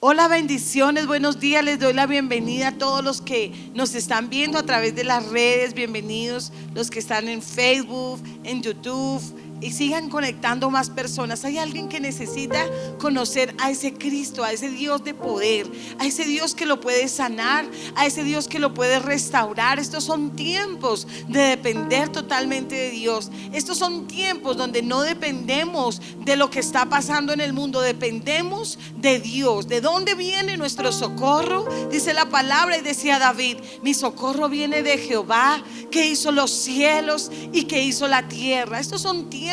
Hola, bendiciones, buenos días, les doy la bienvenida a todos los que nos están viendo a través de las redes. Bienvenidos los que están en Facebook, en YouTube, y sigan conectando más personas. Hay alguien que necesita conocer a ese Cristo, a ese Dios de poder, a ese Dios que lo puede sanar, a ese Dios que lo puede restaurar. Estos son tiempos de depender totalmente de Dios. Estos son tiempos donde no dependemos de lo que está pasando en el mundo, dependemos de Dios. ¿De dónde viene nuestro socorro? Dice la palabra, y decía David: mi socorro viene de Jehová, que hizo los cielos y que hizo la tierra. Estos son tiempos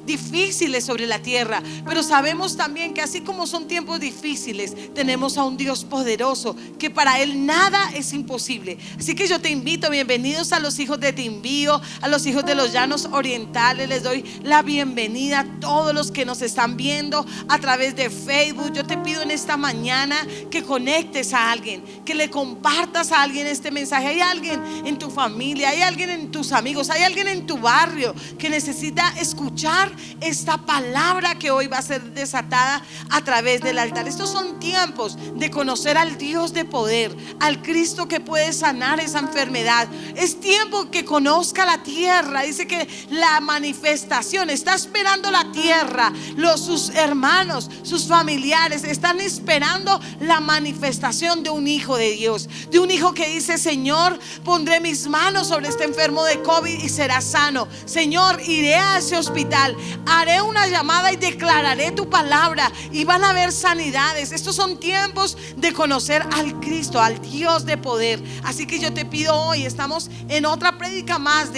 difíciles sobre la tierra, pero sabemos también que así como son tiempos difíciles, tenemos a un Dios poderoso, que para Él nada es imposible. Así que yo te invito, bienvenidos a los hijos de Timbío, a los hijos de los Llanos Orientales. Les doy la bienvenida a todos los que nos están viendo a través de Facebook. Yo te pido en esta mañana que conectes a alguien, que le compartas a alguien este mensaje. Hay alguien en tu familia, hay alguien en tus amigos, hay alguien en tu barrio que necesita escuchar esta palabra que hoy va a ser desatada a través del altar. Estos son tiempos de conocer al Dios de poder, al Cristo que puede sanar esa enfermedad. Es tiempo que conozca la tierra. Dice que la manifestación está esperando la tierra. Sus hermanos, sus familiares están esperando la manifestación de un hijo de Dios, de un hijo que dice: Señor, pondré mis manos sobre este enfermo de COVID y será sano. Señor, iré a ese hospital, haré una llamada y declararé tu palabra y van a haber sanidades. Estos son tiempos de conocer al Cristo, al Dios de poder. Así que yo te pido hoy, estamos en otra prédica más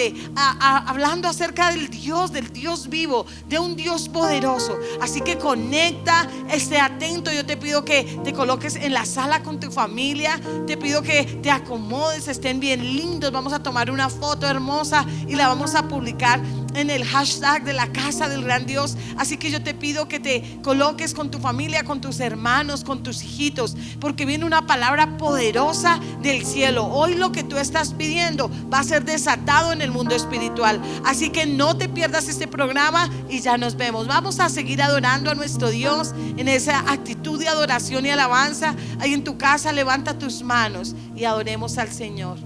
hablando acerca del Dios vivo, de un Dios poderoso. Así que conecta, esté atento. Yo te pido que te coloques en la sala con tu familia, te pido que te acomodes, estén bien lindos. Vamos a tomar una foto hermosa y la vamos a publicar en el hashtag de la casa del gran Dios. Así que yo te pido que te coloques con tu familia, con tus hermanos, con tus hijitos, porque viene una palabra poderosa del cielo. Hoy lo que tú estás pidiendo va a ser desatado en el mundo espiritual. Así que no te pierdas este programa y ya nos vemos. Vamos a seguir adorando a nuestro Dios en esa actitud de adoración y alabanza. Ahí en tu casa levanta tus manos y adoremos al Señor.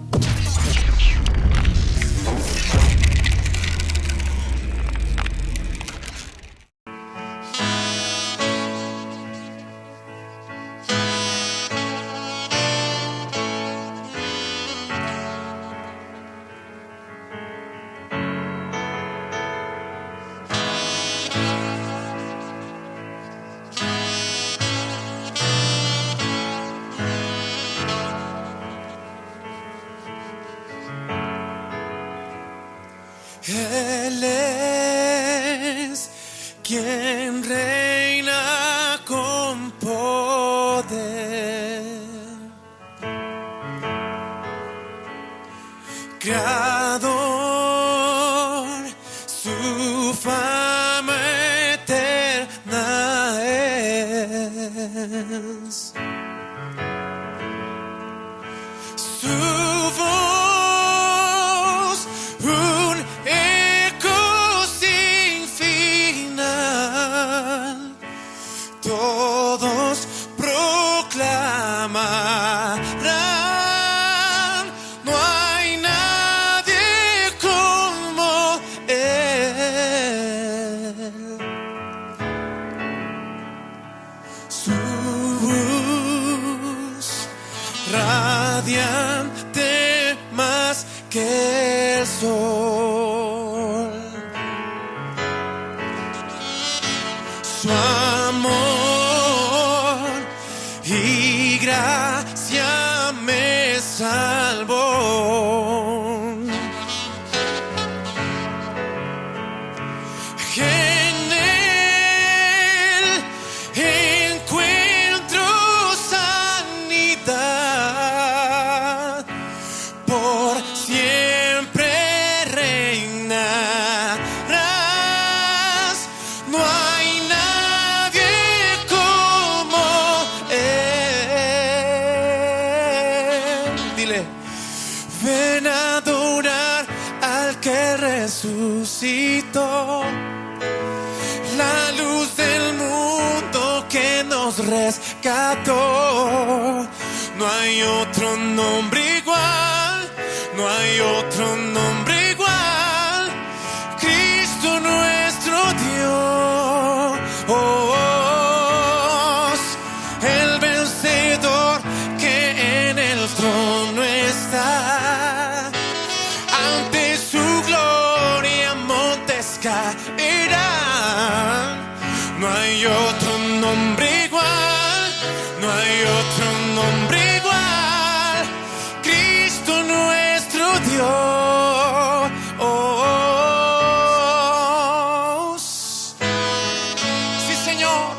Él es quien reina con poder, Creador, su fama eterna es. Su voz, un eco sin final, todos proclamarán, no hay nadie como Él. Su luz radiante más que el sol, su amor y gracia me salvó. En Él encuentro sanidad, por siempre reinarás, no hay nadie como Él. Dile, ven a adorar al que resucitó, la luz del mundo que nos rescató. No hay otro nombre igual, no hay otro nombre igual, Cristo nuestro Dios, el vencedor que en el trono está. Ante su gloria montes caerán, no hay otro nombre igual, no hay otro nombre igual, Cristo nuestro Dios. Sí, Señor.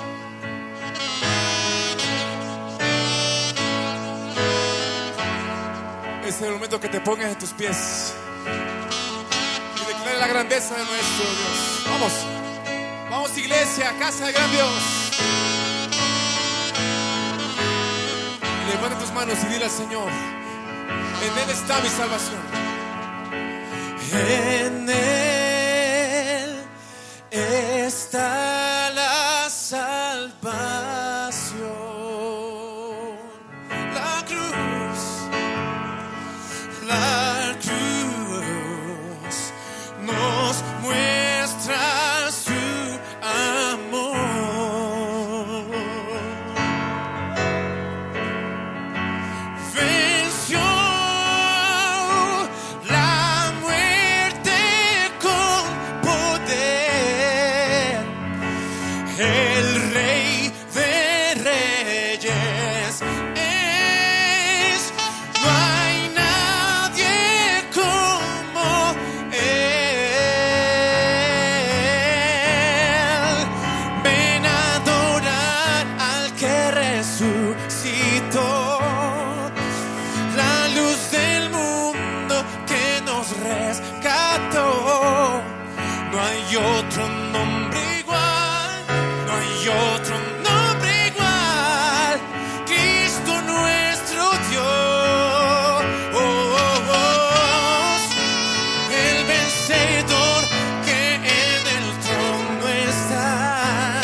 Es el momento que te pongas en tus pies y declare la grandeza de nuestro Dios. Vamos, vamos, iglesia, casa del gran Dios. Levanta tus manos y dile al Señor: en Él está mi salvación. En Él está la salvación. La cruz nos muestra su amor. Venció la muerte con poder, el Rey de Reyes es, no hay nadie como Él. Ven a adorar al que resucitó, la luz del mundo que nos rescató. No hay otro nombre igual, no hay otro nombre igual, Cristo nuestro Dios, el vencedor que en el trono está.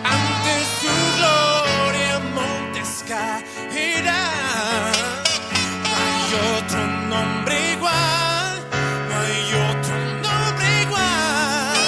Ante su gloria montes caerán, no hay otro nombre igual, no hay otro nombre igual,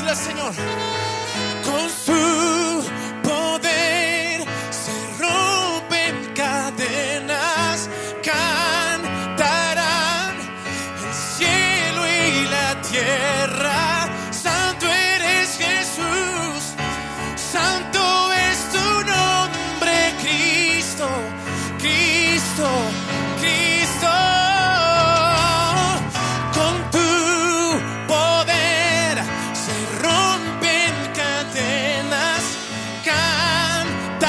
Dile al Señor. Con su poder se rompen cadenas, cantarán el cielo y la tierra. Santo eres Jesús, santo es tu nombre, Cristo, Cristo, Cristo. Con tu poder se rompen cadenas, cantarán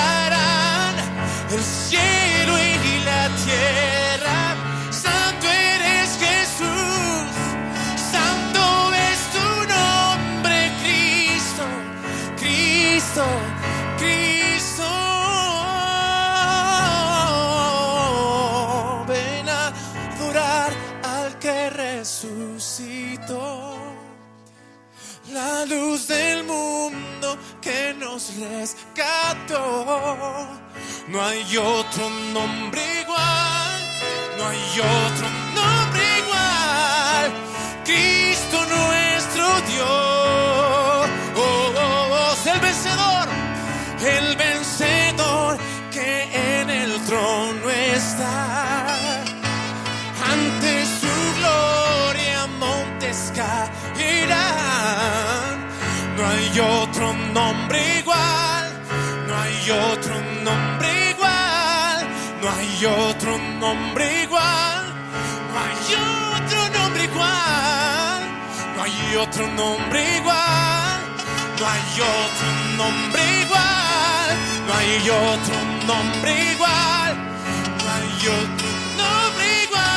el cielo y la tierra. Santo eres Jesús, santo es tu nombre, Cristo, Cristo, Cristo. Ven a adorar al que resucitó, la luz del mundo que nos rescató. No hay otro nombre igual, no hay otro nombre igual, Cristo nuestro Dios, el vencedor que en el trono está. Ante su gloria montes caerán. No hay otro nombre igual, no hay otro nombre igual, no hay otro nombre igual, no hay otro nombre igual, no hay otro nombre igual, no hay otro nombre igual, no hay otro nombre igual, no hay otro nombre igual.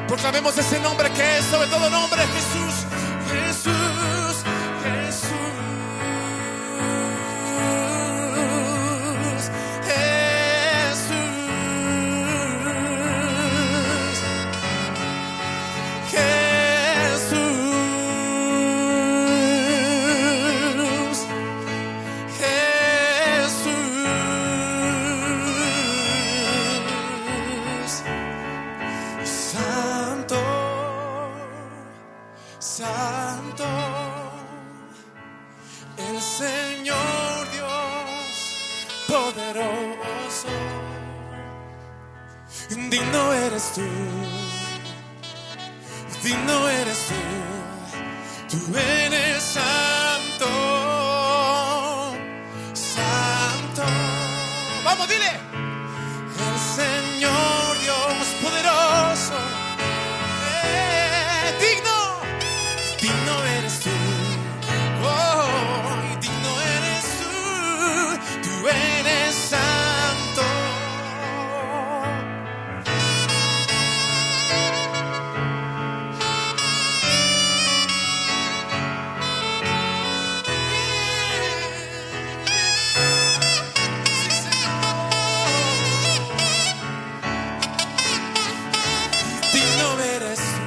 Proclamemos ese nombre que es sobre todo nombre, Jesús, Jesús, Jesús, Jesús, Jesús, Jesús. Santo, el Señor Dios poderoso, digno eres tú, digno eres tú eres santo, santo. Vamos, dile, el Señor Dios poderoso. Digno eres tú, oh, digno eres tú eres santo. Sí, Señor. Digno eres tú.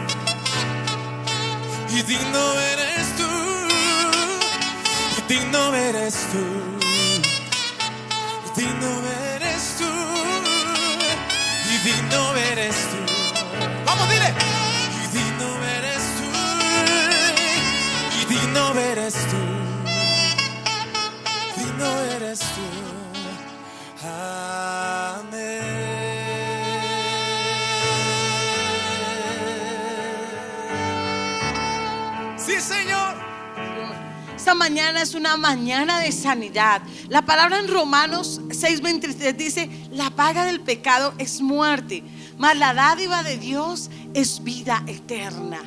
Y digno eres tú, y digno eres tú, y digno eres tú, y digno eres tú. Vamos, dile. Y digno eres tú, y digno eres tú, digno eres tú. Amén. Sí, Señor. Esta mañana es una mañana de sanidad. La palabra en Romanos 6:23 dice: la paga del pecado es muerte, mas la dádiva de Dios es vida eterna.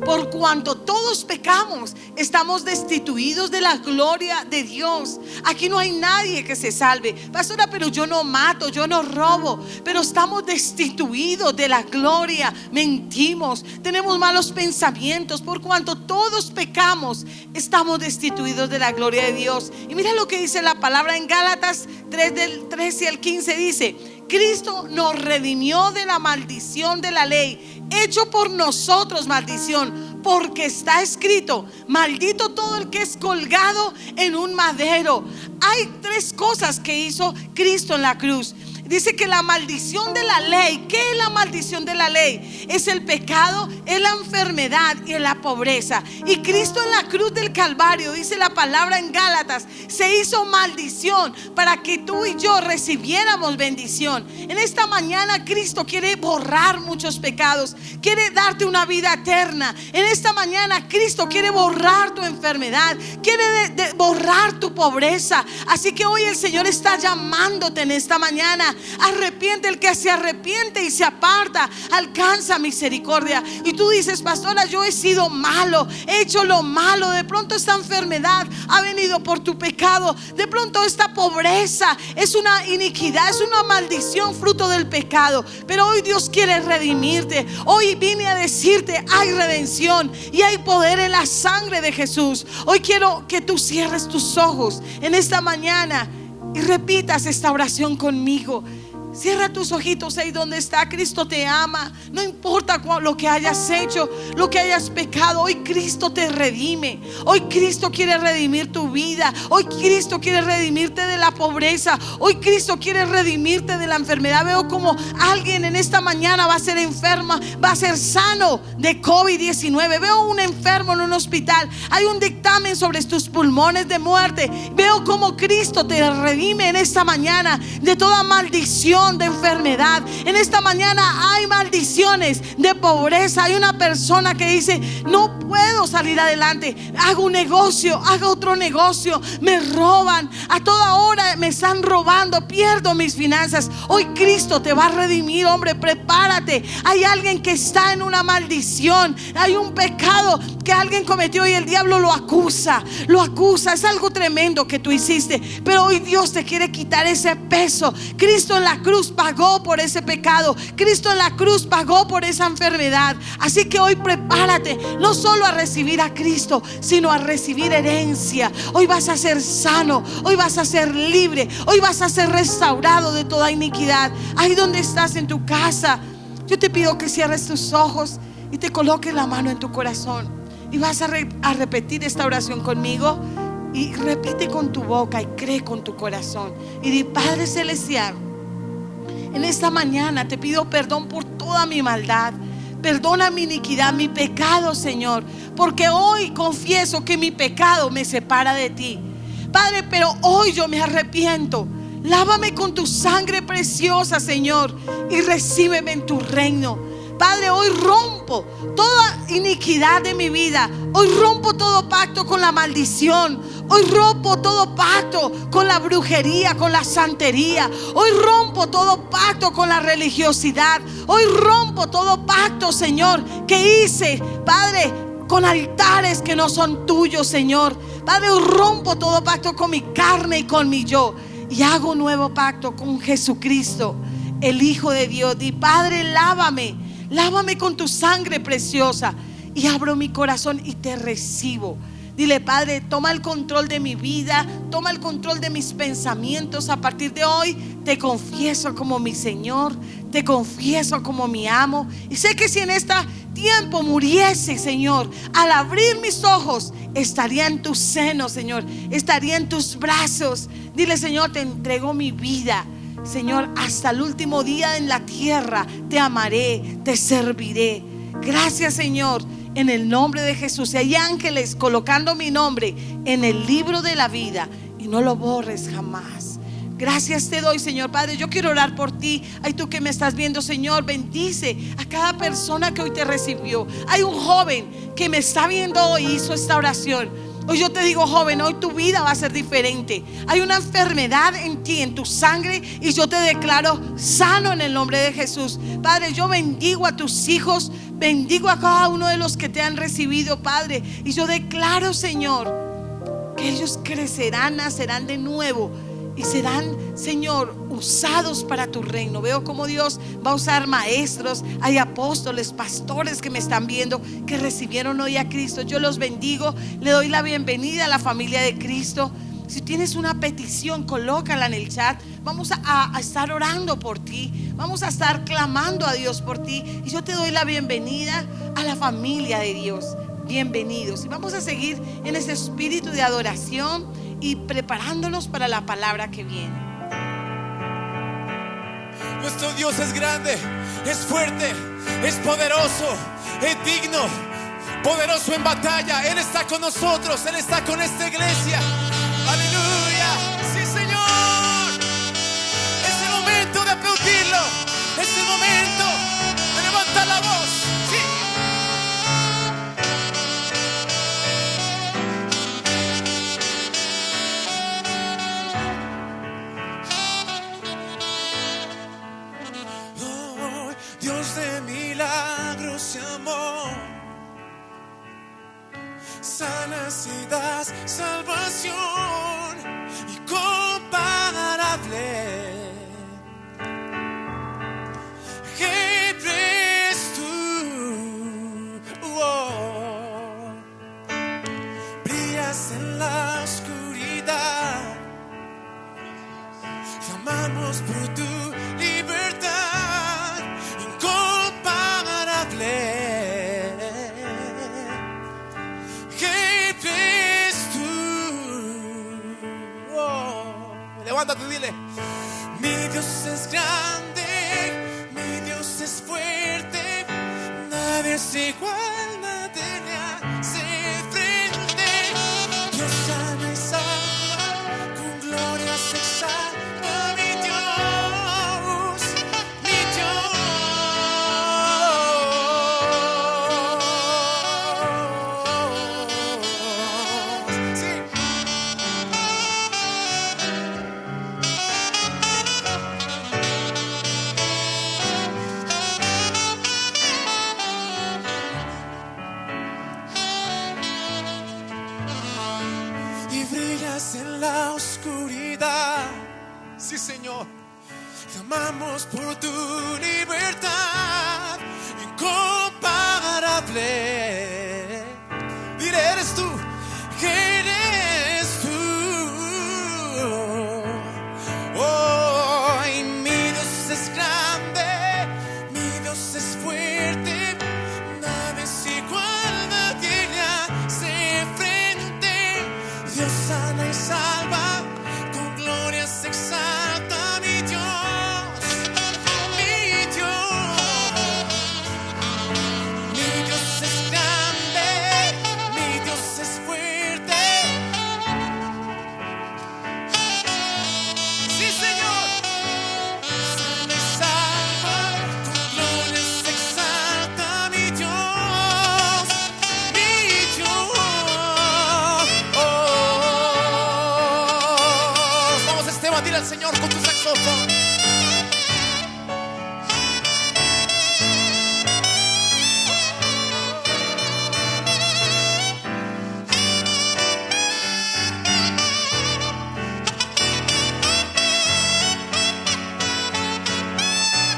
por cuanto todos pecamos, estamos destituidos de la gloria de Dios. Aquí no hay nadie que se salve. Pastora, pero yo no mato, yo no robo, pero estamos destituidos de la gloria. Mentimos, tenemos malos pensamientos. Por cuanto todos pecamos, estamos destituidos de la gloria de Dios. Y mira lo que dice la palabra en Gálatas 3 del 13 al 15. Dice: Cristo nos redimió de la maldición de la ley, hecho por nosotros maldición, porque está escrito: maldito todo el que es colgado en un madero. Hay tres cosas que hizo Cristo en la cruz. Dice que la maldición de la ley, ¿qué es la maldición de la ley? Es el pecado, es la enfermedad y es la pobreza. Y Cristo en la cruz del Calvario, dice la palabra en Gálatas, se hizo maldición para que tú y yo recibiéramos bendición. En esta mañana Cristo quiere borrar muchos pecados, quiere darte una vida eterna. En esta mañana Cristo quiere borrar tu enfermedad, quiere borrar tu pobreza. Así que hoy el Señor está llamándote en esta mañana. Arrepiente, el que se arrepiente y se aparta alcanza misericordia. Y tú dices: pastora, yo he sido malo, he hecho lo malo. De pronto esta enfermedad ha venido por tu pecado. De pronto esta pobreza es una iniquidad, es una maldición fruto del pecado. Pero hoy Dios quiere redimirte. Hoy vine a decirte: hay redención y hay poder en la sangre de Jesús. Hoy quiero que tú cierres tus ojos en esta mañana y repitas esta oración conmigo. Cierra tus ojitos ahí donde está. Cristo te ama. No importa lo que hayas hecho, lo que hayas pecado. Hoy Cristo te redime. Hoy Cristo quiere redimir tu vida. Hoy Cristo quiere redimirte de la pobreza. Hoy Cristo quiere redimirte de la enfermedad. Veo como alguien en esta mañana va a ser enferma, va a ser sano de COVID-19. Veo un enfermo en un hospital. Hay un dictamen sobre tus pulmones de muerte. Veo como Cristo te redime en esta mañana de toda maldición, de enfermedad. En esta mañana hay maldiciones de pobreza. Hay una persona que dice: no puedo salir adelante, hago un negocio, hago otro negocio, me roban, a toda hora me están robando, pierdo mis finanzas. Hoy Cristo te va a redimir, hombre, prepárate. Hay alguien que está en una maldición, hay un pecado que alguien cometió y el diablo lo acusa, es algo tremendo que tú hiciste, pero hoy Dios te quiere quitar ese peso. Cristo en la cruz pagó por ese pecado, Cristo en la cruz pagó por esa enfermedad. Así que hoy prepárate, no solo a recibir a Cristo, sino a recibir herencia. Hoy vas a ser sano, hoy vas a ser libre, hoy vas a ser restaurado de toda iniquidad. Ahí donde estás en tu casa, yo te pido que cierres tus ojos y te coloques la mano en tu corazón, y vas a repetir esta oración conmigo. Y repite con tu boca y cree con tu corazón y di: Padre celestial, en esta mañana te pido perdón por toda mi maldad. Perdona mi iniquidad, mi pecado, Señor, porque hoy confieso que mi pecado me separa de ti, Padre. Pero hoy yo me arrepiento. Lávame con tu sangre preciosa, Señor, y recíbeme en tu reino. Padre, hoy rompo toda iniquidad de mi vida. Hoy rompo todo pacto con la maldición. Hoy rompo todo pacto con la brujería, con la santería. Hoy rompo todo pacto con la religiosidad. Hoy rompo todo pacto, Señor, que hice, Padre, con altares que no son tuyos, Señor. Padre, hoy rompo todo pacto con mi carne y con mi yo, y hago un nuevo pacto con Jesucristo, el Hijo de Dios. Y Padre, lávame con tu sangre preciosa, y abro mi corazón y te recibo. Dile: Padre, toma el control de mi vida, toma el control de mis pensamientos. A partir de hoy te confieso como mi Señor, te confieso como mi amo. Y sé que si en este tiempo muriese, Señor, al abrir mis ojos, estaría en tu seno, Señor, estaría en tus brazos. Dile: Señor, te entrego mi vida, Señor, hasta el último día en la tierra. Te amaré, te serviré. Gracias, Señor, en el nombre de Jesús. Y hay ángeles colocando mi nombre en el libro de la vida, y no lo borres jamás. Gracias te doy, Señor. Padre, yo quiero orar por ti. Ay, tú que me estás viendo, Señor, bendice a cada persona que hoy te recibió. Hay un joven que me está viendo hoy y hizo esta oración. Hoy yo te digo, joven, hoy tu vida va a ser diferente. Hay una enfermedad en ti, en tu sangre, y yo te declaro sano en el nombre de Jesús. Padre, yo bendigo a tus hijos, bendigo a cada uno de los que te han recibido, Padre, y yo declaro, Señor, que ellos crecerán, nacerán de nuevo y serán, Señor, usados para tu reino. Veo como Dios va a usar maestros, hay apóstoles, pastores que me están viendo, que recibieron hoy a Cristo. Yo los bendigo, le doy la bienvenida a la familia de Cristo. Si tienes una petición, colócala en el chat. Vamos a estar orando por ti, vamos a estar clamando a Dios por ti. Y yo te doy la bienvenida a la familia de Dios. Bienvenidos. Y vamos a seguir en ese espíritu de adoración y preparándonos para la palabra que viene. Nuestro Dios es grande, es fuerte, es poderoso, es digno, poderoso en batalla. Él está con nosotros, Él está con esta iglesia. Aleluya, sí, Señor. Es el momento de aplaudirlo, es el momento de levantar la voz. Sí. Dios de milagros y amor, sanas y das salvación incomparable. ¿Qué eres tú? Oh. Brillas en la oscuridad, clamamos por tu libertad. Levántate y dile: mi Dios es grande, mi Dios es fuerte, nadie es igual, nadie le hace frente. Dios sana y salva, con gloria se exalta, mi Dios, mi Dios. Sí. En la oscuridad, sí, Señor, clamamos por tu libertad incomparable. Dile: eres tú, que eres tú. Oh, y mi Dios es grande, mi Dios es fuerte, nadie es igual, nadie le hace frente. Dios sana y salva, con gloria se exalta, mi Dios, mi Dios. Mi Dios es grande, mi Dios es fuerte. Sí, Señor. Sana y salva, con gloria se exalta, mi Dios, mi Dios. Dile al Señor con tu saxofón.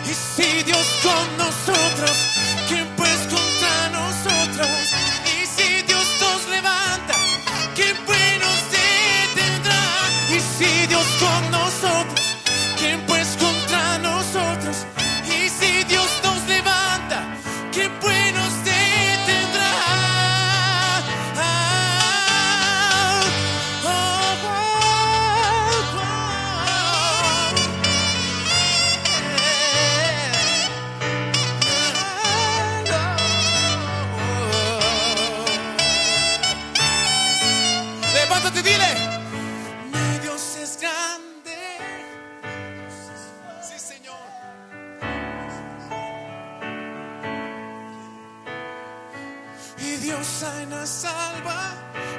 Y si Dios con nosotros, ¿quién pues contra nosotros? Y si Dios nos levanta, ¿quién pues nos detendrá? Y si Dios con nosotros, ¿quién pues contra nosotros? Y si Dios nos levanta, ¿quién pues nos detendrá? Levántate y dile: mi Dios es grande. Sí, Señor. Y Dios sana, salva,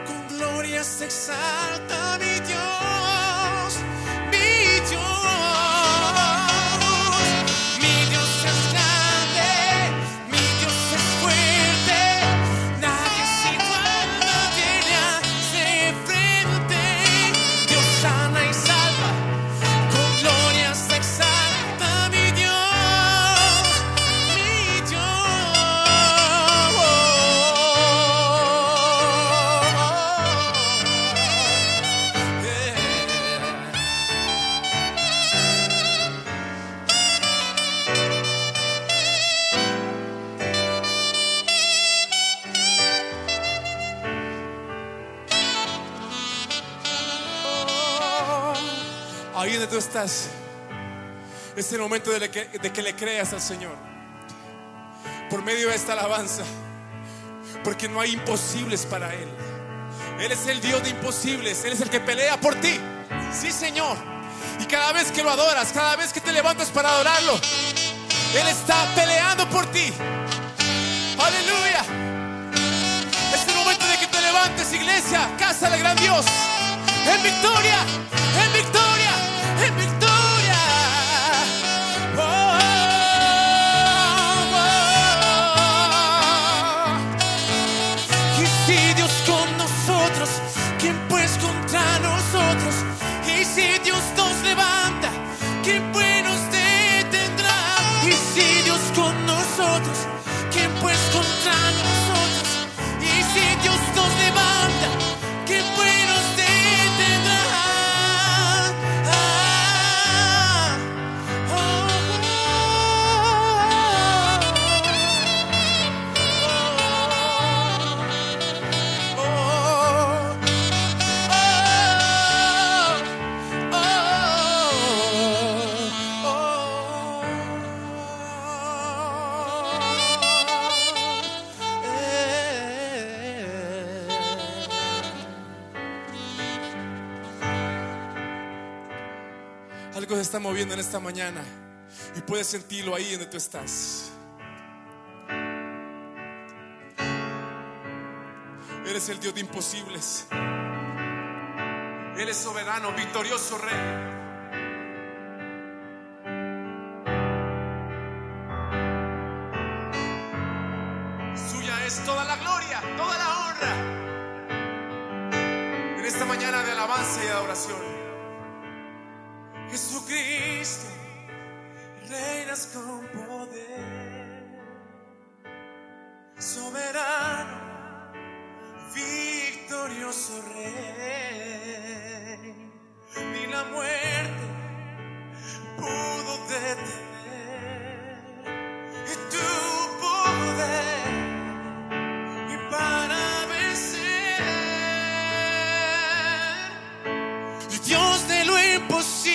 con gloria gloria se exalta mi Dios, mi Dios. Mi Dios es grande, mi Dios es fuerte, nadie se iguala, tiene hace frente. Dios sana y salva, con gloria se exalta mi Dios, mi Ahí donde tú estás, es el momento de que le creas al Señor por medio de esta alabanza, porque no hay imposibles para Él. Él es el Dios de imposibles, Él es el que pelea por ti. Sí, Señor. Y cada vez que lo adoras, cada vez que te levantas para adorarlo, Él está peleando por ti. Aleluya. Es el momento de que te levantes, iglesia, casa del gran Dios, en victoria, en victoria, en victoria. Oh, oh, oh. Y si Dios con nosotros, ¿quién pues contra nosotros? Y si Dios nos levanta, ¿quién pues nos detendrá? Y si Dios con nosotros, ¿quién pues contra nosotros? Y si Dios nos levanta, ¿quién pues nos detendrá? Algo se está moviendo en esta mañana y puedes sentirlo ahí donde tú estás. Él es el Dios de imposibles. Él es soberano, victorioso Rey. Suya es toda la gloria, toda la honra en esta mañana de alabanza y de adoración. Jesucristo, reinas con poder, soberano, victorioso Rey. Ni la muerte pudo detener tu poder, y para vencer, Dios de lo imposible,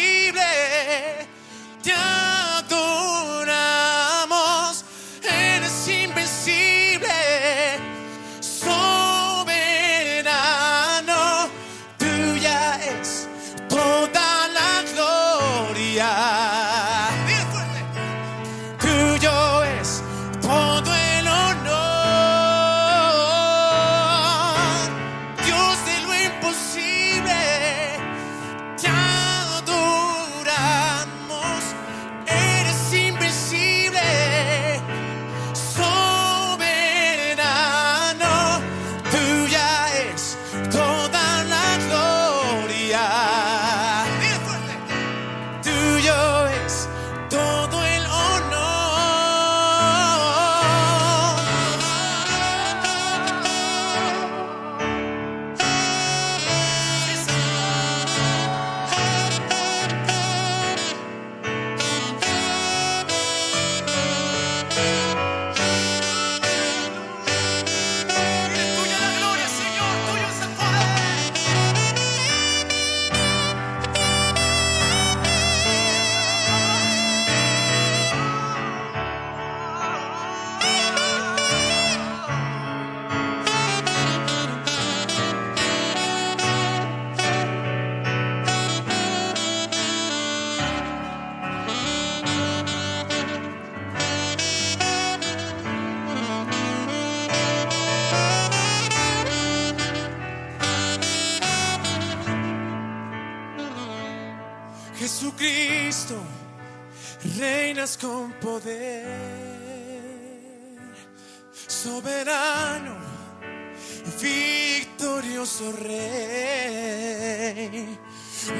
Cristo, reinas con poder, soberano y victorioso Rey.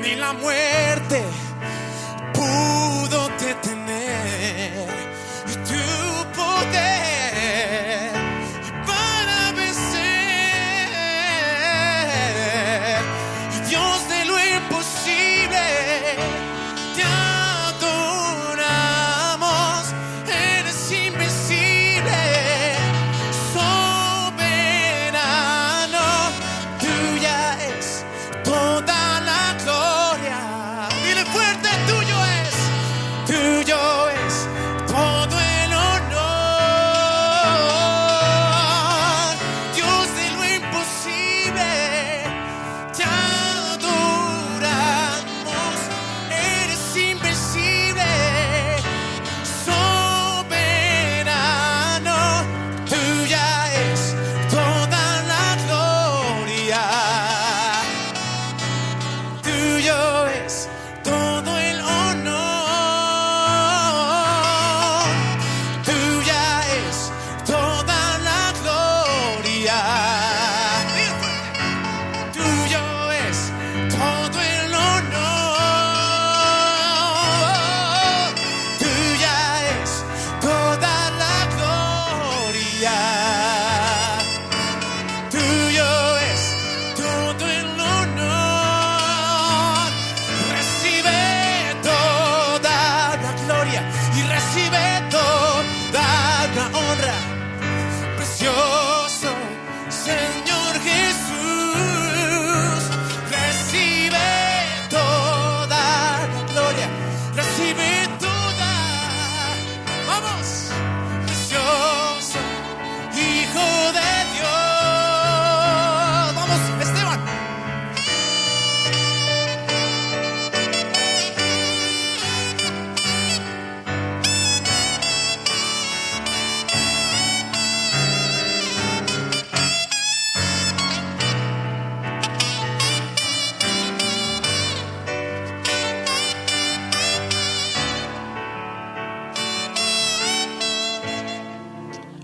Ni la muerte pudo detener tu poder para vencer. Dios de lo imposible, te adoramos, eres invencible, soberano, tuya es toda la gloria. Dile fuerte, tuyo es todo el honor. Dios de lo imposible, te adoramos, eres invencible, soberano, tuya es toda la gloria. Tuyo es todo el honor, tuya es toda la gloria. Tuyo es todo el honor, tuya es toda la gloria. Tuyo es todo el honor. Recibe toda la gloria y recibe toda la honra. Precioso Señor Jesús, recibe toda la gloria, recibe toda. Vamos, precioso Hijo de Dios. Vamos, Esteban.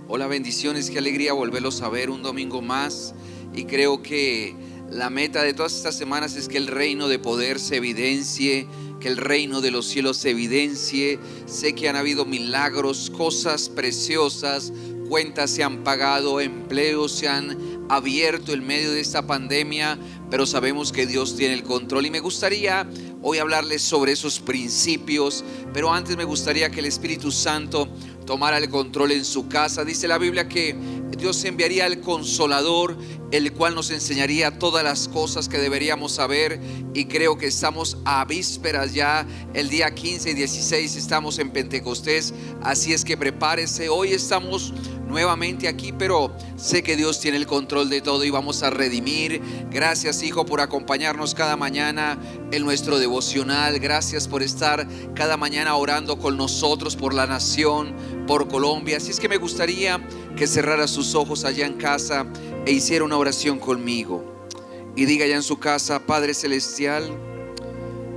Hola, bendiciones, qué alegría volverlos a ver un domingo más. Y creo que la meta de todas estas semanas es que el reino de poder se evidencie, que el reino de los cielos se evidencie. Sé que han habido milagros, cosas preciosas, cuentas se han pagado, empleos se han abierto en medio de esta pandemia, pero sabemos que Dios tiene el control. Y me gustaría hoy hablarles sobre esos principios, pero antes me gustaría que el Espíritu Santo tomara el control en su casa. Dice la Biblia que Dios enviaría al Consolador, el cual nos enseñaría todas las cosas que deberíamos saber. Y creo que estamos a vísperas ya, el día 15 y 16 estamos en Pentecostés, así es que prepárese. Hoy estamos nuevamente aquí, pero sé que Dios tiene el control de todo y vamos a redimir. Gracias, hijo, por acompañarnos cada mañana en nuestro devocional. Gracias por estar cada mañana orando con nosotros por la nación, por Colombia. Así es que me gustaría que cerrara sus ojos allá en casa e hiciera una oración conmigo. Y diga allá en su casa: Padre Celestial,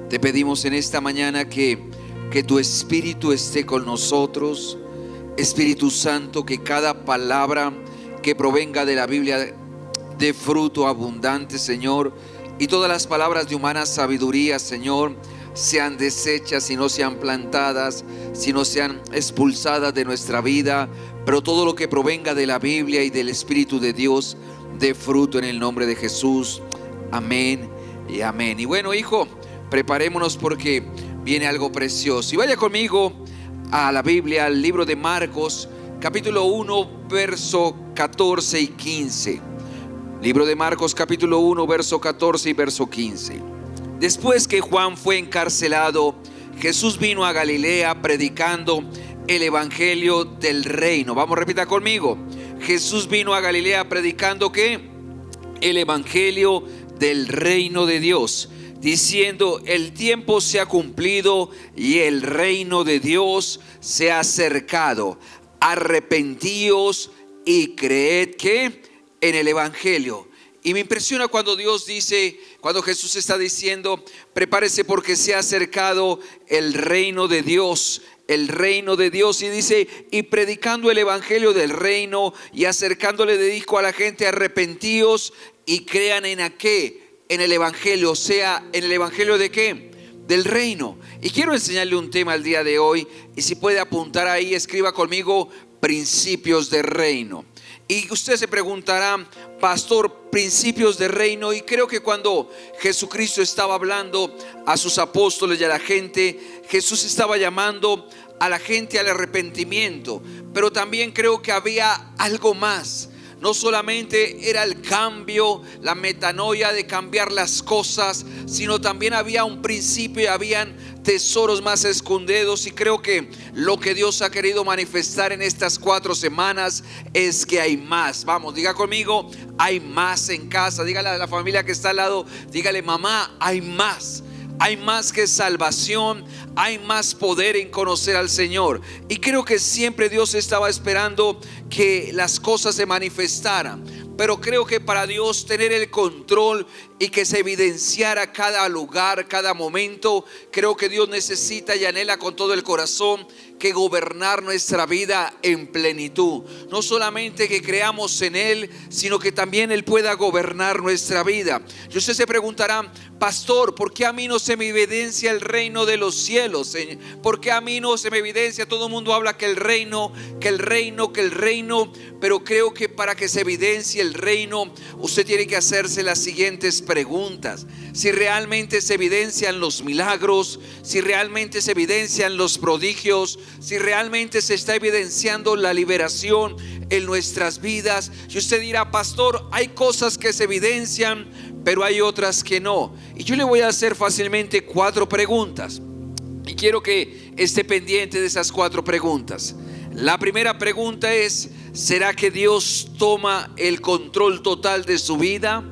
te pedimos en esta mañana que tu Espíritu esté con nosotros. Espíritu Santo, que cada palabra que provenga de la Biblia dé fruto abundante, Señor. Y todas las palabras de humana sabiduría, Señor, sean deshechas y no sean plantadas, sino sean expulsadas de nuestra vida. Pero todo lo que provenga de la Biblia y del Espíritu de Dios dé fruto en el nombre de Jesús. Amén y amén. Y bueno, hijo, preparémonos porque viene algo precioso. Y vaya conmigo a la Biblia, al libro de Marcos, capítulo 1, verso 14 y 15. Libro de Marcos, capítulo 1, verso 14 y verso 15. Después que Juan fue encarcelado, Jesús vino a Galilea predicando el evangelio del reino. Vamos, repita conmigo. Jesús vino a Galilea predicando ¿qué? El evangelio del reino de Dios, diciendo: el tiempo se ha cumplido y el reino de Dios se ha acercado. Arrepentíos y creed que en el evangelio. Y me impresiona cuando Dios dice, cuando Jesús está diciendo: prepárese porque se ha acercado el reino de Dios. El reino de Dios, y dice: y predicando el evangelio del reino y acercándole, le dijo a la gente: arrepentíos y crean en qué, en el evangelio, o sea, en el evangelio de qué, del reino. Y quiero enseñarle un tema el día de hoy, y si puede apuntar ahí, escriba conmigo: principios de reino. Y usted se preguntará: pastor, principios de reino. Y creo que cuando Jesucristo estaba hablando a sus apóstoles y a la gente, Jesús estaba llamando a la gente al arrepentimiento, pero también creo que había algo más. No solamente era el cambio, la metanoia de cambiar las cosas, sino también había un principio y habían tesoros más escondidos. Y creo que lo que Dios ha querido manifestar en estas 4 semanas es que hay más. Vamos, diga conmigo: hay más en casa. Dígale a la familia que está al lado, dígale: mamá, hay más. Hay más que salvación, hay más poder en conocer al Señor. Y creo que siempre Dios estaba esperando que las cosas se manifestaran. Pero creo que para Dios tener el control y que se evidenciara cada lugar, cada momento, creo que Dios necesita y anhela con todo el corazón que gobernar nuestra vida en plenitud. No solamente que creamos en Él, sino que también Él pueda gobernar nuestra vida. Y usted se preguntará: pastor, ¿por qué a mí no se me evidencia el reino de los cielos? ¿Por qué a mí no se me evidencia? Todo el mundo habla que el reino, que el reino, que el reino. Pero creo que para que se evidencie el reino, usted tiene que hacerse las siguientes preguntas: si realmente se evidencian los milagros, si realmente se evidencian los prodigios, si realmente se está evidenciando la liberación en nuestras vidas. Y usted dirá: pastor, hay cosas que se evidencian, pero hay otras que no. Y yo le voy a hacer fácilmente 4 preguntas, y quiero que esté pendiente de esas 4 preguntas. La primera pregunta es: ¿será que Dios toma el control total de su vida?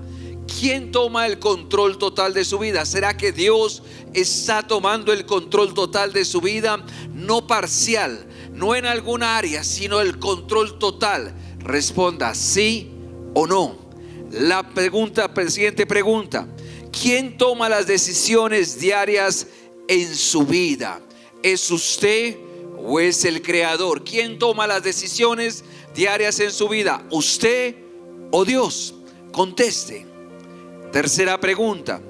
¿Quién toma el control total de su vida? ¿Será que Dios está tomando el control total de su vida? No parcial, no en alguna área, sino el control total. Responda sí o no. La siguiente pregunta: ¿quién toma las decisiones diarias en su vida? ¿Es usted o es el Creador? ¿Quién toma las decisiones diarias en su vida? ¿Usted o Dios? Conteste. Tercera pregunta: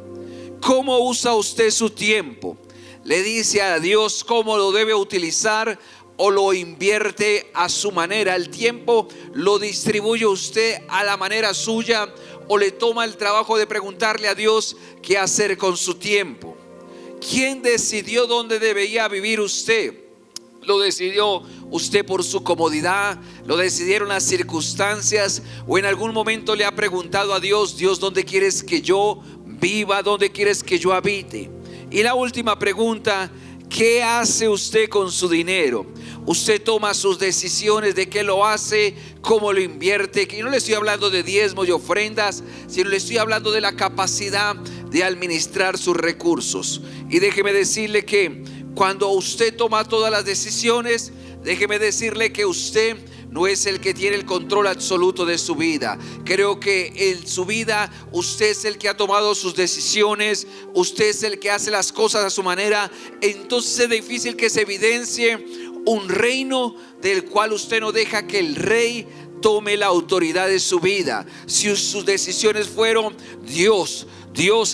¿cómo usa usted su tiempo? ¿Le dice a Dios cómo lo debe utilizar o lo invierte a su manera? ¿El tiempo lo distribuye usted a la manera suya o le toma el trabajo de preguntarle a Dios qué hacer con su tiempo? ¿Quién decidió dónde debía vivir usted? ¿Lo decidió usted por su comodidad? ¿Lo decidieron las circunstancias? ¿O en algún momento le ha preguntado a Dios: Dios, ¿dónde quieres que yo viva? ¿Dónde quieres que yo habite? Y la última pregunta: ¿qué hace usted con su dinero? Usted toma sus decisiones de qué lo hace, cómo lo invierte. Y no le estoy hablando de diezmos y ofrendas, sino le estoy hablando de la capacidad de administrar sus recursos. Y déjeme decirle que cuando usted toma todas las decisiones, déjeme decirle que usted no es el que tiene el control absoluto de su vida. Creo que en su vida usted es el que ha tomado sus decisiones, usted es el que hace las cosas a su manera. Entonces es difícil que se evidencie un reino del cual usted no deja que el rey tome la autoridad de su vida. Si sus decisiones fueron: Dios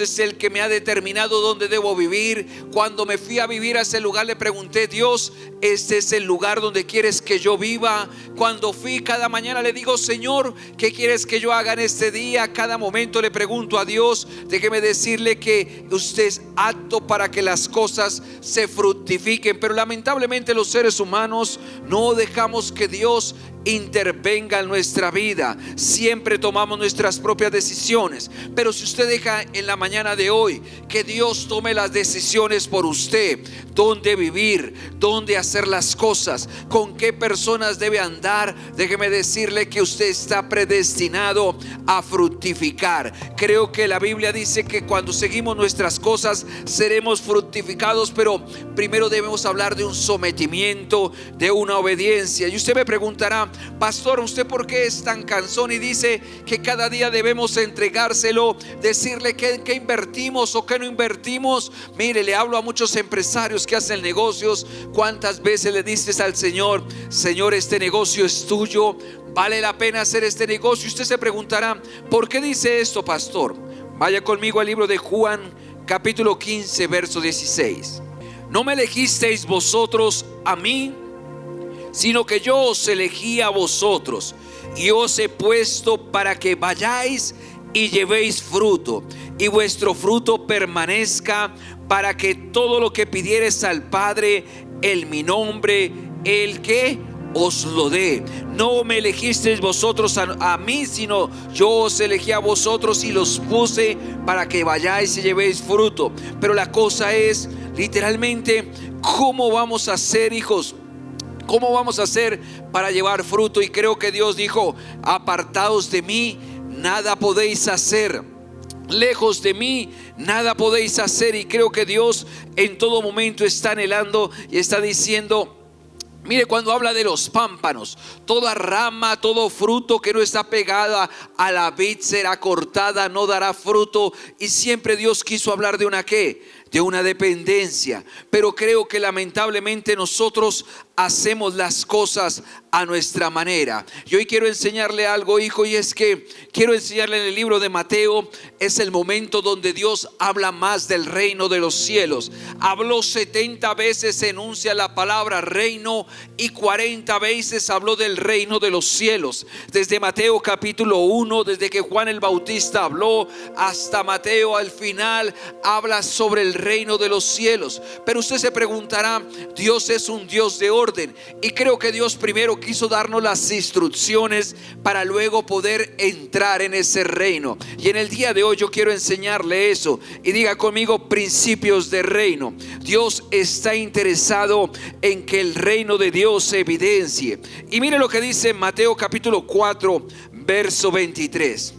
es el que me ha determinado dónde debo vivir. Cuando me fui a vivir a ese lugar le pregunté: Dios, ¿este es el lugar donde quieres que yo viva? Cuando fui cada mañana le digo: Señor, ¿qué quieres que yo haga en este día? Cada momento le pregunto a Dios. Déjeme decirle que usted es apto para que las cosas se fructifiquen. Pero lamentablemente los seres humanos no dejamos que Dios intervenga en nuestra vida. Siempre tomamos nuestras propias decisiones. Pero si usted deja en la mañana de hoy que Dios tome las decisiones por usted, dónde vivir, dónde hacer las cosas, con qué personas debe andar, déjeme decirle que usted está predestinado a fructificar. Creo que la Biblia dice que cuando seguimos nuestras cosas seremos fructificados, pero primero debemos hablar de un sometimiento, de una obediencia. Y usted me preguntará: pastor, ¿usted por qué es tan cansón y dice que cada día debemos entregárselo? Decirle qué invertimos o qué no invertimos. Mire, le hablo a muchos empresarios que hacen negocios. ¿Cuántas veces le dices al Señor: Señor, este negocio es tuyo, vale la pena hacer este negocio? Y usted se preguntará: ¿por qué dice esto, pastor? Vaya conmigo al libro de Juan, capítulo 15, verso 16. No me elegisteis vosotros a mí, sino que yo os elegí a vosotros, y os he puesto para que vayáis y llevéis fruto, y vuestro fruto permanezca, para que todo lo que pidiereis al Padre en mi nombre, el que os lo dé. No me elegisteis vosotros a mí, sino yo os elegí a vosotros y los puse para que vayáis y llevéis fruto. Pero la cosa es, literalmente, ¿cómo vamos a hacer, hijos? ¿Cómo vamos a hacer para llevar fruto? Y creo que Dios dijo: apartados de mí, nada podéis hacer. Lejos de mí, nada podéis hacer. Y creo que Dios en todo momento está anhelando y está diciendo: mire, cuando habla de los pámpanos, toda rama, todo fruto que no está pegada a la vid será cortada, no dará fruto. Y siempre Dios quiso hablar de una ¿qué? De una dependencia. Pero creo que lamentablemente nosotros hacemos las cosas a nuestra manera. Y hoy quiero enseñarle algo, hijo, y es que quiero enseñarle en el libro de Mateo. Es el momento donde Dios habla más del reino de los cielos. Habló 70 veces, enuncia la palabra reino, y 40 veces habló del reino de los cielos. Desde Mateo capítulo 1, desde que Juan el Bautista habló, hasta Mateo al final habla sobre el reino de los cielos. Pero usted se preguntará: Dios es un Dios de orden, y creo que Dios primero quiso darnos las instrucciones para luego poder entrar en ese reino. Y en el día de hoy yo quiero enseñarle eso. Y diga conmigo: principios de reino. Dios está interesado en que el reino de Dios se evidencie. Y mire lo que dice Mateo capítulo 4, verso 23.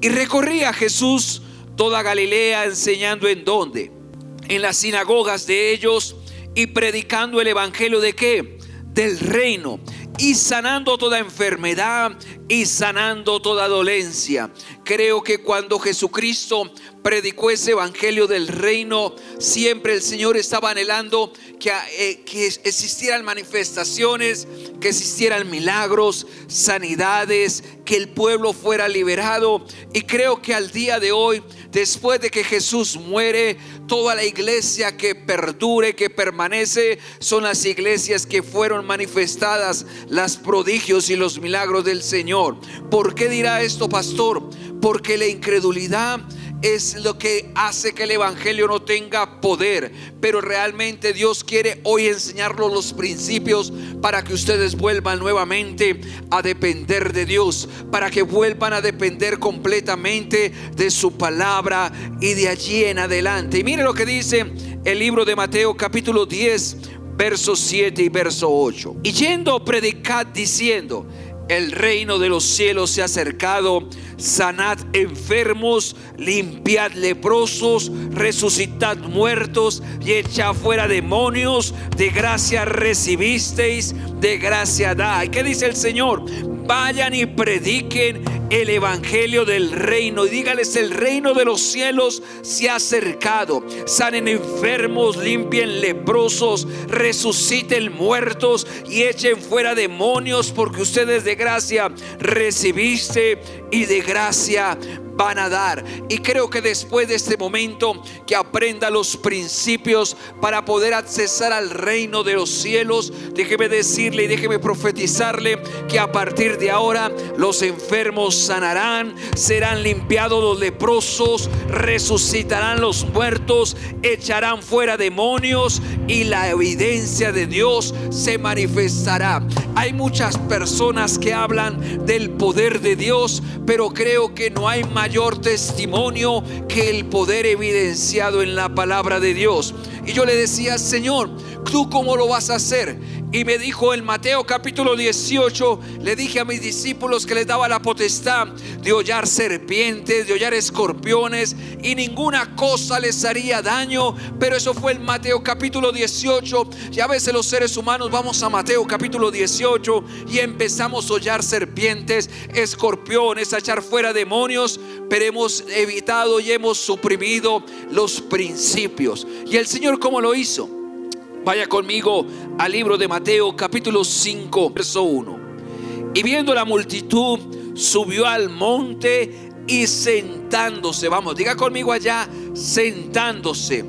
Y recorría Jesús toda Galilea, enseñando ¿en dónde? En las sinagogas de ellos, y predicando el evangelio ¿de qué? Del reino, y sanando toda enfermedad y sanando toda dolencia. Creo que cuando Jesucristo predicó ese evangelio del reino, siempre el Señor estaba anhelando que existieran manifestaciones, que existieran milagros, sanidades, que el pueblo fuera liberado. Y creo que al día de hoy, después de que Jesús muere, toda la iglesia que perdure, que permanece, son las iglesias que fueron manifestadas los prodigios y los milagros del Señor. ¿Por qué dirá esto, pastor? Porque la incredulidad es lo que hace que el evangelio no tenga poder. Pero realmente Dios quiere hoy enseñarnos los principios para que ustedes vuelvan nuevamente a depender de Dios, para que vuelvan a depender completamente de su palabra y de allí en adelante. Y mire lo que dice el libro de Mateo capítulo 10, verso 7 y verso 8. Y yendo, predicad diciendo: el reino de los cielos se ha acercado, sanad enfermos, limpiad leprosos, resucitad muertos y echad fuera demonios. De gracia recibisteis, de gracia da. ¿Y qué dice el Señor? Vayan y prediquen el evangelio del reino, y dígales: el reino de los cielos se ha acercado. Sanen enfermos, limpien leprosos, resuciten muertos y echen fuera demonios, porque ustedes de gracia recibiste y de gracia van a dar. Y creo que después de este momento, que aprenda los principios para poder accesar al reino de los cielos, déjeme decirle y déjeme profetizarle que a partir de ahora los enfermos sanarán, serán limpiados los leprosos, resucitarán los muertos, echarán fuera demonios, y la evidencia de Dios se manifestará. Hay muchas personas que hablan del poder de Dios, pero creo que no hay mayor testimonio que el poder evidenciado en la palabra de Dios. Y yo le decía: Señor, ¿tú cómo lo vas a hacer? y me dijo en Mateo capítulo 18, le dije a mis discípulos que les daba la potestad de hollar serpientes, de hollar escorpiones, y ninguna cosa les haría daño. Pero eso fue en Mateo capítulo 18. Y a veces los seres humanos vamos a Mateo capítulo 18 y empezamos a hollar serpientes, escorpiones, a echar fuera demonios, pero hemos evitado y hemos suprimido los principios. ¿Y el Señor cómo lo hizo? Vaya conmigo al libro de Mateo capítulo 5 verso 1. Y viendo la multitud, subió al monte y sentándose, vamos, diga conmigo allá, sentándose,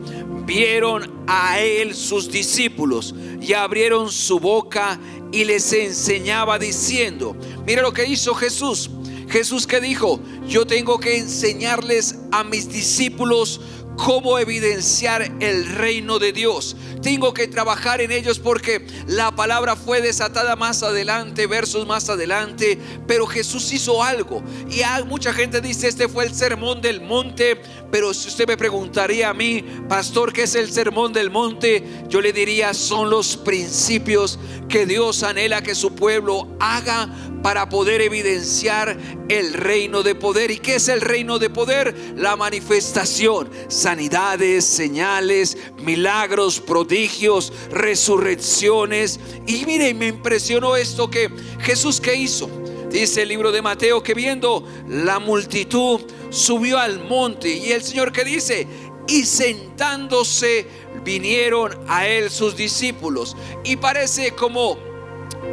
vieron a él sus discípulos y abrieron su boca y les enseñaba diciendo. Mira lo que hizo Jesús. Jesús, que dijo: yo tengo que enseñarles a mis discípulos cómo evidenciar el reino de Dios. Tengo que trabajar en ellos, porque la palabra fue desatada más adelante, versos más adelante. Pero Jesús hizo algo, y hay mucha gente dice este fue el sermón del monte. Pero si usted me preguntaría a mí, pastor, ¿qué es el sermón del monte? Yo le diría, son los principios que Dios anhela que su pueblo haga para poder evidenciar el reino de poder. ¿Y qué es el reino de poder? La manifestación, sanidades, señales, milagros, prodigios, resurrecciones. Y mire, me impresionó esto que Jesús, ¿qué hizo? Dice el libro de Mateo que viendo la multitud subió al monte, y el Señor, ¿qué dice? Y sentándose vinieron a él sus discípulos. Y parece como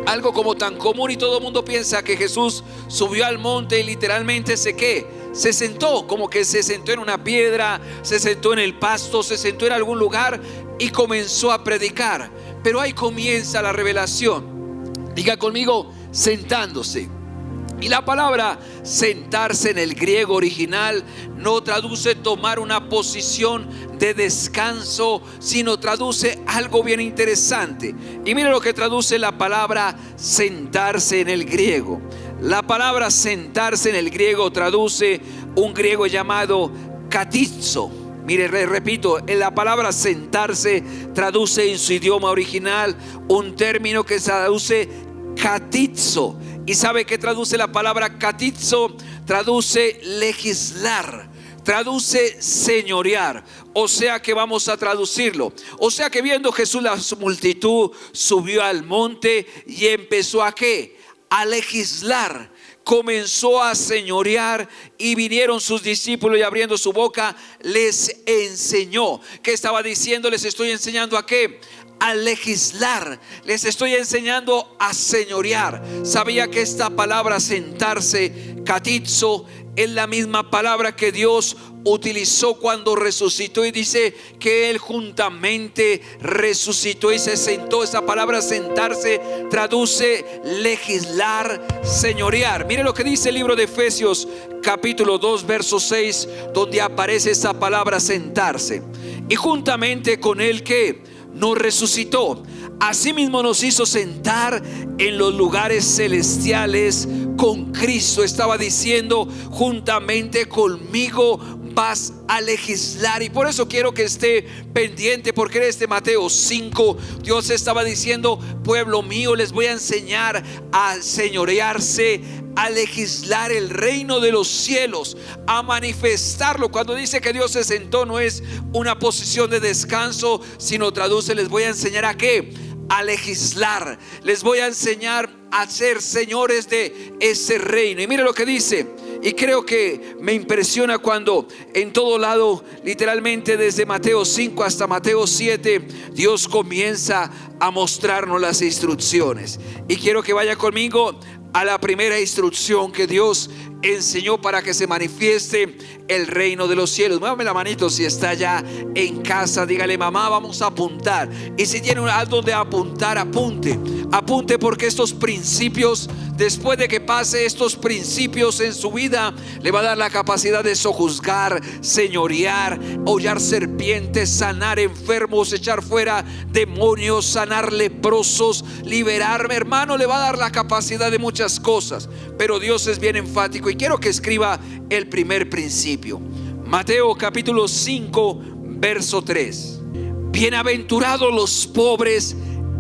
algo como tan común, y todo el mundo piensa que Jesús subió al monte y literalmente se sentó, como que se sentó en una piedra, se sentó en el pasto, se sentó en algún lugar y comenzó a predicar. Pero ahí comienza la revelación. Diga conmigo, sentándose. Y la palabra sentarse en el griego original no traduce tomar una posición de descanso, sino traduce algo bien interesante. Y mire lo que traduce la palabra sentarse en el griego. La palabra sentarse en el griego traduce un griego llamado katizo. Mire, repito, la palabra sentarse traduce en su idioma original un término que se traduce katizo. ¿Y sabe qué traduce la palabra katizo? Traduce legislar, traduce señorear. O sea que vamos a traducirlo. O sea que viendo Jesús la multitud, subió al monte y empezó ¿a qué? A legislar. Comenzó a señorear, y vinieron sus discípulos y abriendo su boca les enseñó. ¿Qué estaba diciendo? Les estoy enseñando ¿a qué? A legislar, les estoy enseñando a señorear. Sabía que esta palabra sentarse, katizo, es la misma palabra que Dios utilizó cuando resucitó, y dice que Él juntamente resucitó y se sentó. Esa palabra sentarse traduce legislar, señorear. Mire lo que dice el libro de Efesios capítulo 2 verso 6, donde aparece esa palabra sentarse. Y juntamente con Él que nos resucitó, asimismo nos hizo sentar en los lugares celestiales con Cristo. Estaba diciendo, juntamente conmigo vas a legislar. Y por eso quiero que esté pendiente, porque en este Mateo 5 Dios estaba diciendo: pueblo mío, les voy a enseñar a señorearse, a legislar el reino de los cielos, a manifestarlo. Cuando dice que Dios se sentó, no es una posición de descanso, sino traduce, les voy a enseñar ¿a qué? A legislar. Les voy a enseñar a ser señores de ese reino. Y mire lo que dice, y creo que me impresiona cuando en todo lado, literalmente desde Mateo 5 hasta Mateo 7, Dios comienza a mostrarnos las instrucciones. Y quiero que vaya conmigo a la primera instrucción que Dios enseñó para que se manifieste el reino de los cielos. Muévame la manito si está ya en casa. Dígale: mamá, vamos a apuntar. Y si tiene algo de apuntar, apunte, porque estos principios, después de que pase estos principios en su vida, le va a dar la capacidad de sojuzgar, señorear, hollar serpientes, sanar enfermos, echar fuera demonios, sanar leprosos, liberarme. Hermano, le va a dar la capacidad de muchas cosas. Pero Dios es bien enfático, y quiero que escriba el primer principio. Mateo capítulo 5 verso 3. Bienaventurados los pobres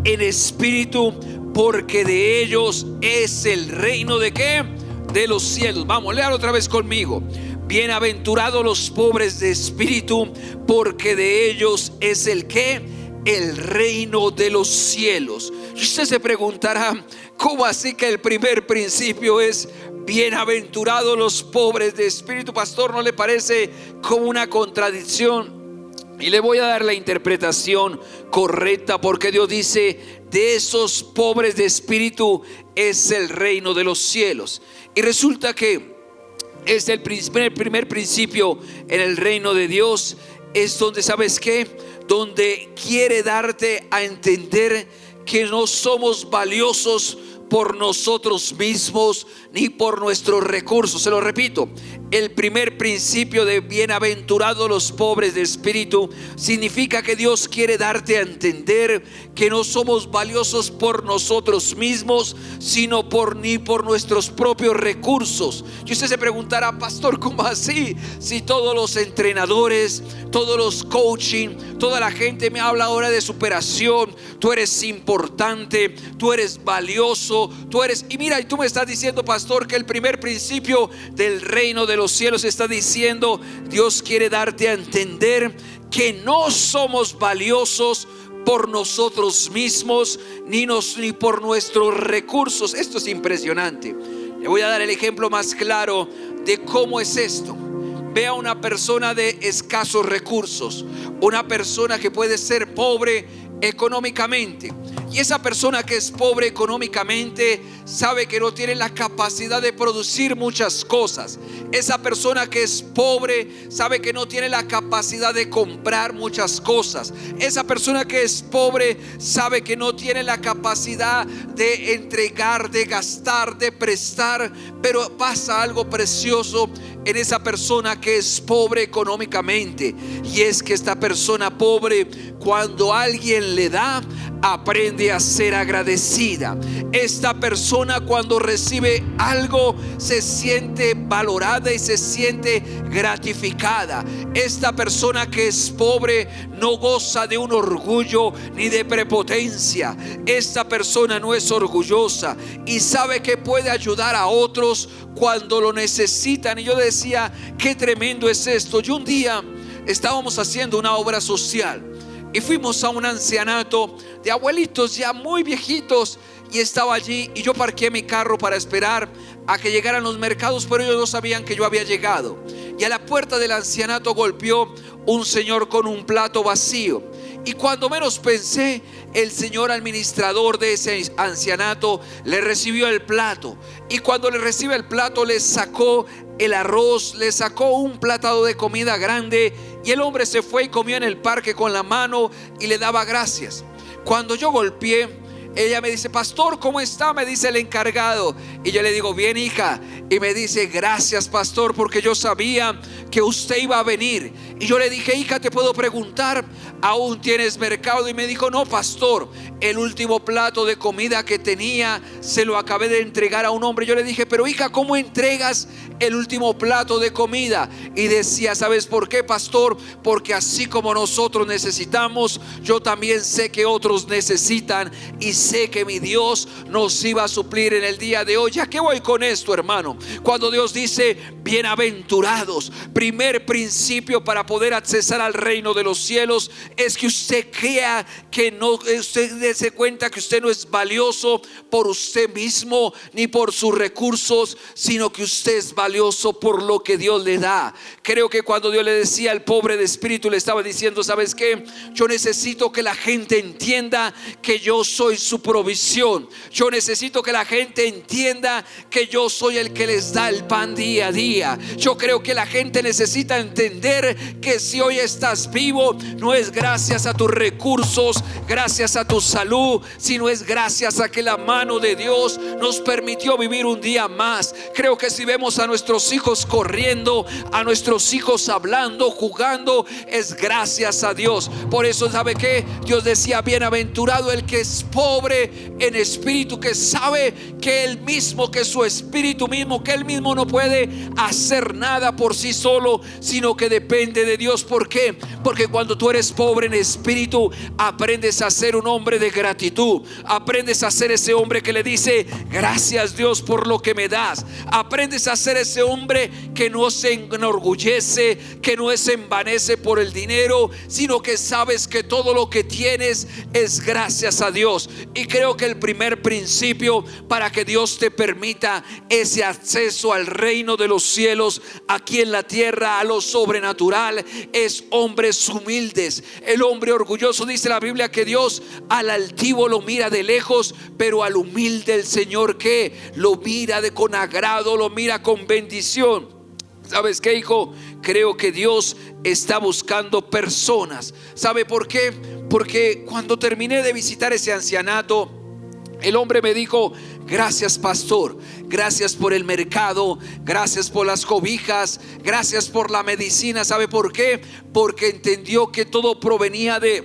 en espíritu, porque de ellos es el reino de ¿qué? De los cielos. Vamos, léalo otra vez conmigo. Bienaventurados los pobres de espíritu, porque de ellos es el ¿qué? El reino de los cielos. Y usted se preguntará, ¿cómo así que el primer principio es bienaventurados los pobres de espíritu? Pastor, ¿no le parece como una contradicción? Y le voy a dar la interpretación correcta, porque Dios dice, de esos pobres de espíritu es el reino de los cielos. Y resulta que es el primer principio en el reino de Dios. Es donde, ¿sabes qué? Donde quiere darte a entender que no somos valiosos por nosotros mismos ni por nuestros recursos. Se lo repito, el primer principio de bienaventurados los pobres de espíritu significa que Dios quiere darte a entender que no somos valiosos por nosotros mismos, sino ni por nuestros propios recursos. Y usted se preguntará, pastor, ¿cómo así? Si todos los entrenadores, todos los coaching, toda la gente me habla ahora de superación, tú eres importante, tú eres valioso, tú eres... Y mira, y tú me estás diciendo, pastor, que el primer principio del reino de los cielos está diciendo, Dios quiere darte a entender que no somos valiosos por nosotros mismos ni por nuestros recursos. Esto es impresionante. Le voy a dar el ejemplo más claro de cómo es esto. Ve a una persona de escasos recursos, una persona que puede ser pobre económicamente, y esa persona que es pobre económicamente sabe que no tiene la capacidad de producir muchas cosas. Esa persona que es pobre sabe que no tiene la capacidad de comprar muchas cosas. Esa persona que es pobre sabe que no tiene la capacidad de entregar, de gastar, de prestar. Pero pasa algo precioso en esa persona que es pobre económicamente, y es que esta persona pobre, cuando alguien le da, aprende a ser agradecida. Esta persona, cuando recibe algo, se siente valorada y se siente gratificada. Esta persona que es pobre no goza de un orgullo ni de prepotencia. Esta persona no es orgullosa y sabe que puede ayudar a otros cuando lo necesitan. Y yo decía, qué tremendo es esto. Yo un día estábamos haciendo una obra social y fuimos a un ancianato de abuelitos ya muy viejitos, y estaba allí, y yo parqué mi carro para esperar a que llegaran los mercados, pero ellos no sabían que yo había llegado. Y a la puerta del ancianato golpeó un señor con un plato vacío, y cuando menos pensé, el señor administrador de ese ancianato le recibió el plato, y cuando le recibe el plato le sacó el arroz, le sacó un plato de comida grande, y el hombre se fue y comió en el parque con la mano y le daba gracias. Cuando yo golpeé, ella me dice, pastor, ¿cómo está? Me dice el encargado. Y yo le digo, bien, hija. Y me dice, gracias, pastor, porque yo sabía que usted iba a venir. Y yo le dije, hija, ¿te puedo preguntar? ¿Aún tienes mercado? Y me dijo, no, pastor, el último plato de comida que tenía se lo acabé de entregar a un hombre. Yo le dije, pero hija, ¿cómo entregas el último plato de comida? Y decía, ¿sabes por qué, pastor? Porque así como nosotros necesitamos, yo también sé que otros necesitan, y sé que mi Dios nos iba a suplir en el día de hoy. ¿A qué voy con esto, hermano? Cuando Dios dice bienaventurados, primer principio para poder accesar al reino de los cielos es que usted crea que no, usted se cuenta que usted no es valioso por usted mismo ni por sus recursos, sino que usted es valioso por lo que Dios le da. Creo que cuando Dios le decía al pobre de espíritu, le estaba diciendo, ¿sabes qué? Yo necesito que la gente entienda que yo soy su provisión. Yo necesito que la gente entienda que yo soy el que les da el pan día a día. Yo creo que la gente necesita entender que si hoy estás vivo, no es gracias a tus recursos, gracias a tu salud, sino es gracias a que la mano de Dios nos permitió vivir un día más. Creo que si vemos a nuestros hijos corriendo, a nuestros hijos hablando, jugando, es gracias a Dios. Por eso, ¿sabe qué? Dios decía, bienaventurado el que es pobre en espíritu, que sabe que él mismo, que su espíritu mismo como que él mismo no puede hacer nada por sí solo, sino que depende de Dios. ¿Por qué? Porque cuando tú eres pobre en espíritu, aprendes a ser un hombre de gratitud. Aprendes a ser ese hombre que le dice: gracias, Dios, por lo que me das. Aprendes a ser ese hombre que no se enorgullece, que no se envanece por el dinero, sino que sabes que todo lo que tienes es gracias a Dios. Y creo que el primer principio para que Dios te permita ese acceso al reino de los cielos aquí en la tierra, a lo sobrenatural, es hombres humildes. El hombre orgulloso, dice la Biblia, que Dios al altivo lo mira de lejos, pero al humilde el Señor que lo mira con agrado, lo mira con bendición. ¿Sabes qué, hijo? Creo que Dios está buscando personas. ¿Sabe por qué? Porque cuando terminé de visitar ese ancianato, el hombre me dijo: gracias, pastor, gracias por el mercado, gracias por las cobijas, gracias por la medicina. ¿Sabe por qué? Porque entendió que todo provenía de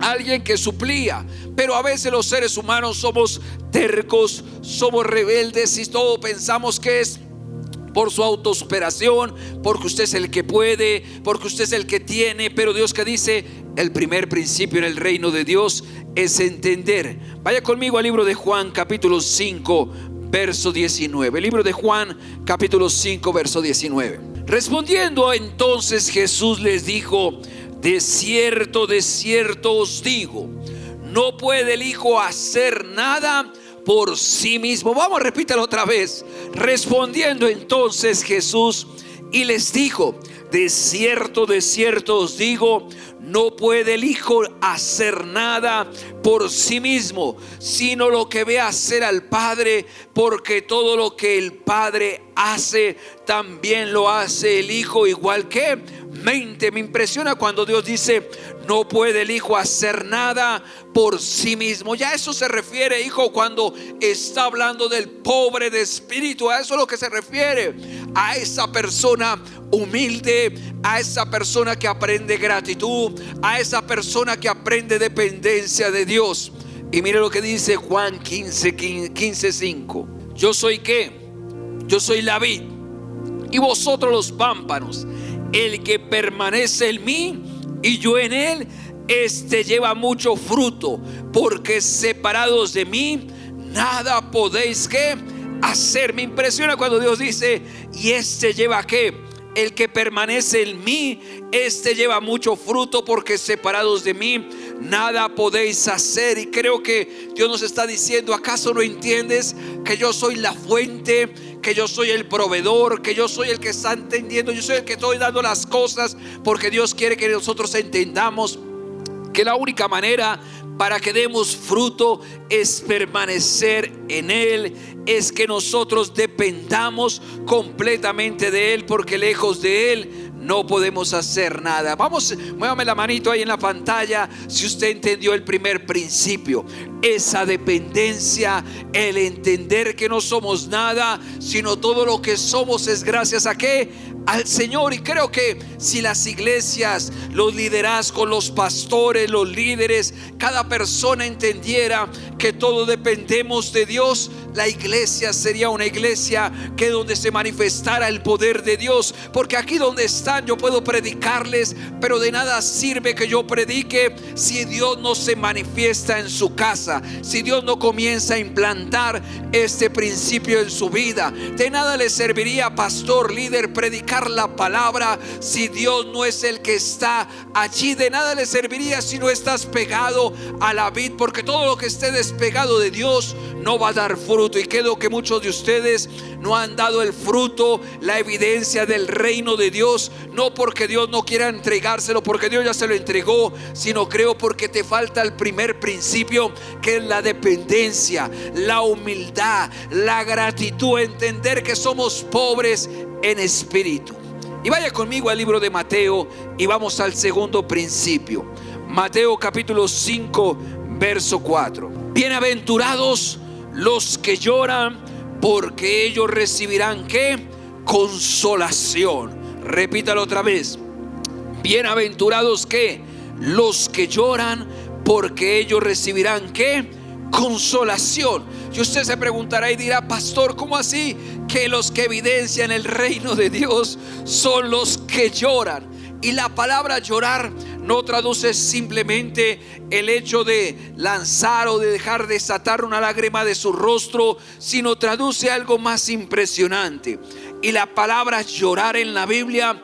alguien que suplía. Pero a veces los seres humanos somos tercos, somos rebeldes y todo pensamos que es por su autosuperación, porque usted es el que puede, porque usted es el que tiene. Pero Dios, que dice, el primer principio en el reino de Dios es entender. Vaya conmigo al libro de Juan, capítulo 5, verso 19. El libro de Juan, capítulo 5, verso 19. Respondiendo entonces Jesús les dijo: de cierto os digo, no puede el Hijo hacer nada por sí mismo. Vamos, repítalo otra vez. Respondiendo entonces Jesús y les dijo: de cierto os digo, no puede el Hijo hacer nada por sí mismo, sino lo que ve hacer al Padre, porque todo lo que el Padre hace, también lo hace el Hijo igualmente. Me impresiona cuando Dios dice: no puede el Hijo hacer nada por sí mismo. Ya eso se refiere, hijo, cuando está hablando del pobre de espíritu. A eso es lo que se refiere, a esa persona humilde, a esa persona que aprende gratitud, a esa persona que aprende dependencia de Dios. Y mire lo que dice Juan 15:5. Yo soy ¿qué? Yo soy la vid y vosotros los pámpanos. El que permanece en mí y yo en él, este lleva mucho fruto, porque separados de mí nada podéis ¿qué? Hacer. Me impresiona cuando Dios dice: y este lleva ¿qué? El que permanece en mí, este lleva mucho fruto, porque separados de mí nada podéis hacer. Y creo que Dios nos está diciendo: ¿acaso no entiendes que yo soy la fuente, que yo soy el proveedor, que yo soy el que está entendiendo, yo soy el que estoy dando las cosas? Porque Dios quiere que nosotros entendamos que la única manera para que demos fruto es permanecer en Él, es que nosotros dependamos completamente de Él, porque lejos de Él no podemos hacer nada. Vamos, muévame la manito ahí en la pantalla si usted entendió el primer principio, esa dependencia, el entender que no somos nada, sino todo lo que somos es gracias a ¿qué? Al Señor. Y creo que si las iglesias, los liderazgos, los pastores, los líderes, cada persona entendiera que todos dependemos de Dios, la iglesia sería una iglesia que donde se manifestara el poder de Dios. Porque aquí donde están yo puedo predicarles, pero de nada sirve que yo predique si Dios no se manifiesta en su casa, si Dios no comienza a implantar este principio en su vida. De nada le serviría, pastor, líder, predicar la palabra si Dios no es el que está allí. De nada le serviría si no estás pegado a la vid, porque todo lo que esté despegado de Dios no va a dar fruto. Y creo que muchos de ustedes no han dado el fruto, la evidencia del reino de Dios, no porque Dios no quiera entregárselo, porque Dios ya se lo entregó, sino creo porque te falta el primer principio, que es la dependencia, la humildad, la gratitud, entender que somos pobres en espíritu. Y vaya conmigo al libro de Mateo y vamos al segundo principio. Mateo capítulo 5 verso 4. Bienaventurados los que lloran, porque ellos recibirán ¿qué? Consolación. Repítalo otra vez. Bienaventurados ¿qué? Los que lloran, porque ellos recibirán ¿qué? Consolación. Y usted se preguntará y dirá: pastor, ¿cómo así? que los que evidencian el reino de Dios son los que lloran. Y la palabra llorar no traduce simplemente el hecho de lanzar o de dejar desatar una lágrima de su rostro, sino traduce algo más impresionante. Y la palabra llorar en la Biblia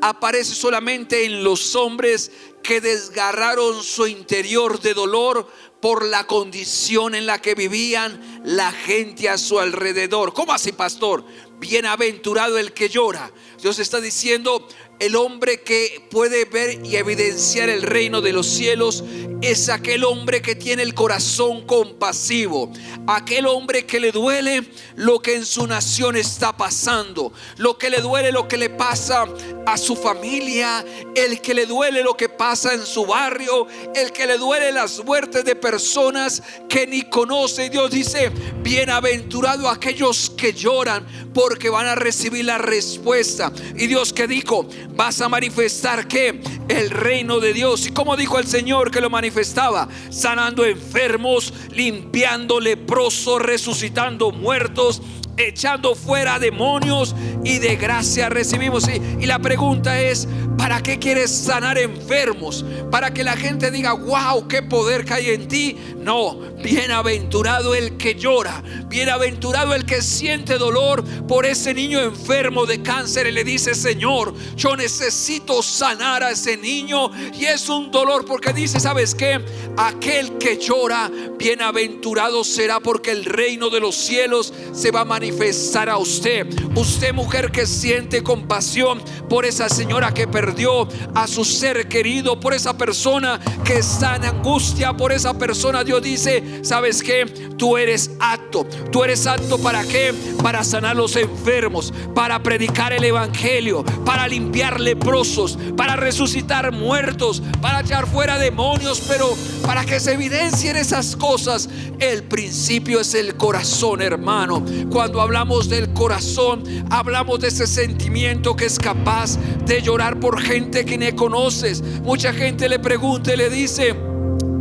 aparece solamente en los hombres que desgarraron su interior de dolor por la condición en la que vivían la gente a su alrededor. ¿Cómo así, pastor? Bienaventurado el que llora. Dios está diciendo: el hombre que puede ver y evidenciar el reino de los cielos es aquel hombre que tiene el corazón compasivo, aquel hombre que le duele lo que en su nación está pasando, lo que le duele lo que le pasa a su familia, el que le duele lo que pasa en su barrio, el que le duele las muertes de personas que ni conoce. Dios dice: bienaventurado aquellos que lloran, porque van a recibir la respuesta. Y Dios, que dijo: vas a manifestar que el reino de Dios. Y como dijo el Señor que lo manifestaba: sanando enfermos, limpiando leprosos, resucitando muertos, echando fuera demonios, y de gracia recibimos. Y la pregunta es: ¿para qué quieres sanar enfermos? ¿Para que la gente diga: wow, qué poder que hay en ti? No, bienaventurado el que llora, bienaventurado el que siente dolor por ese niño enfermo de cáncer y le dice: Señor, yo necesito sanar a ese niño. Y es un dolor porque dice: ¿sabes qué? Aquel que llora, bienaventurado será, porque el reino de los cielos se va a manifestar a usted. Usted, mujer, que siente compasión por esa señora que perdió a su ser querido, por esa persona que está en angustia, por esa persona, Dios dice: ¿sabes qué? Tú eres apto. ¿Tú eres apto para qué? Para sanar los enfermos, para predicar el evangelio, para limpiar leprosos, para resucitar muertos, para echar fuera demonios. Pero para que se evidencien esas cosas, el principio es el corazón, hermano. Cuando hablamos del corazón, hablamos de ese sentimiento que es capaz de llorar por gente que ni conoces. Mucha gente le pregunta y le dice: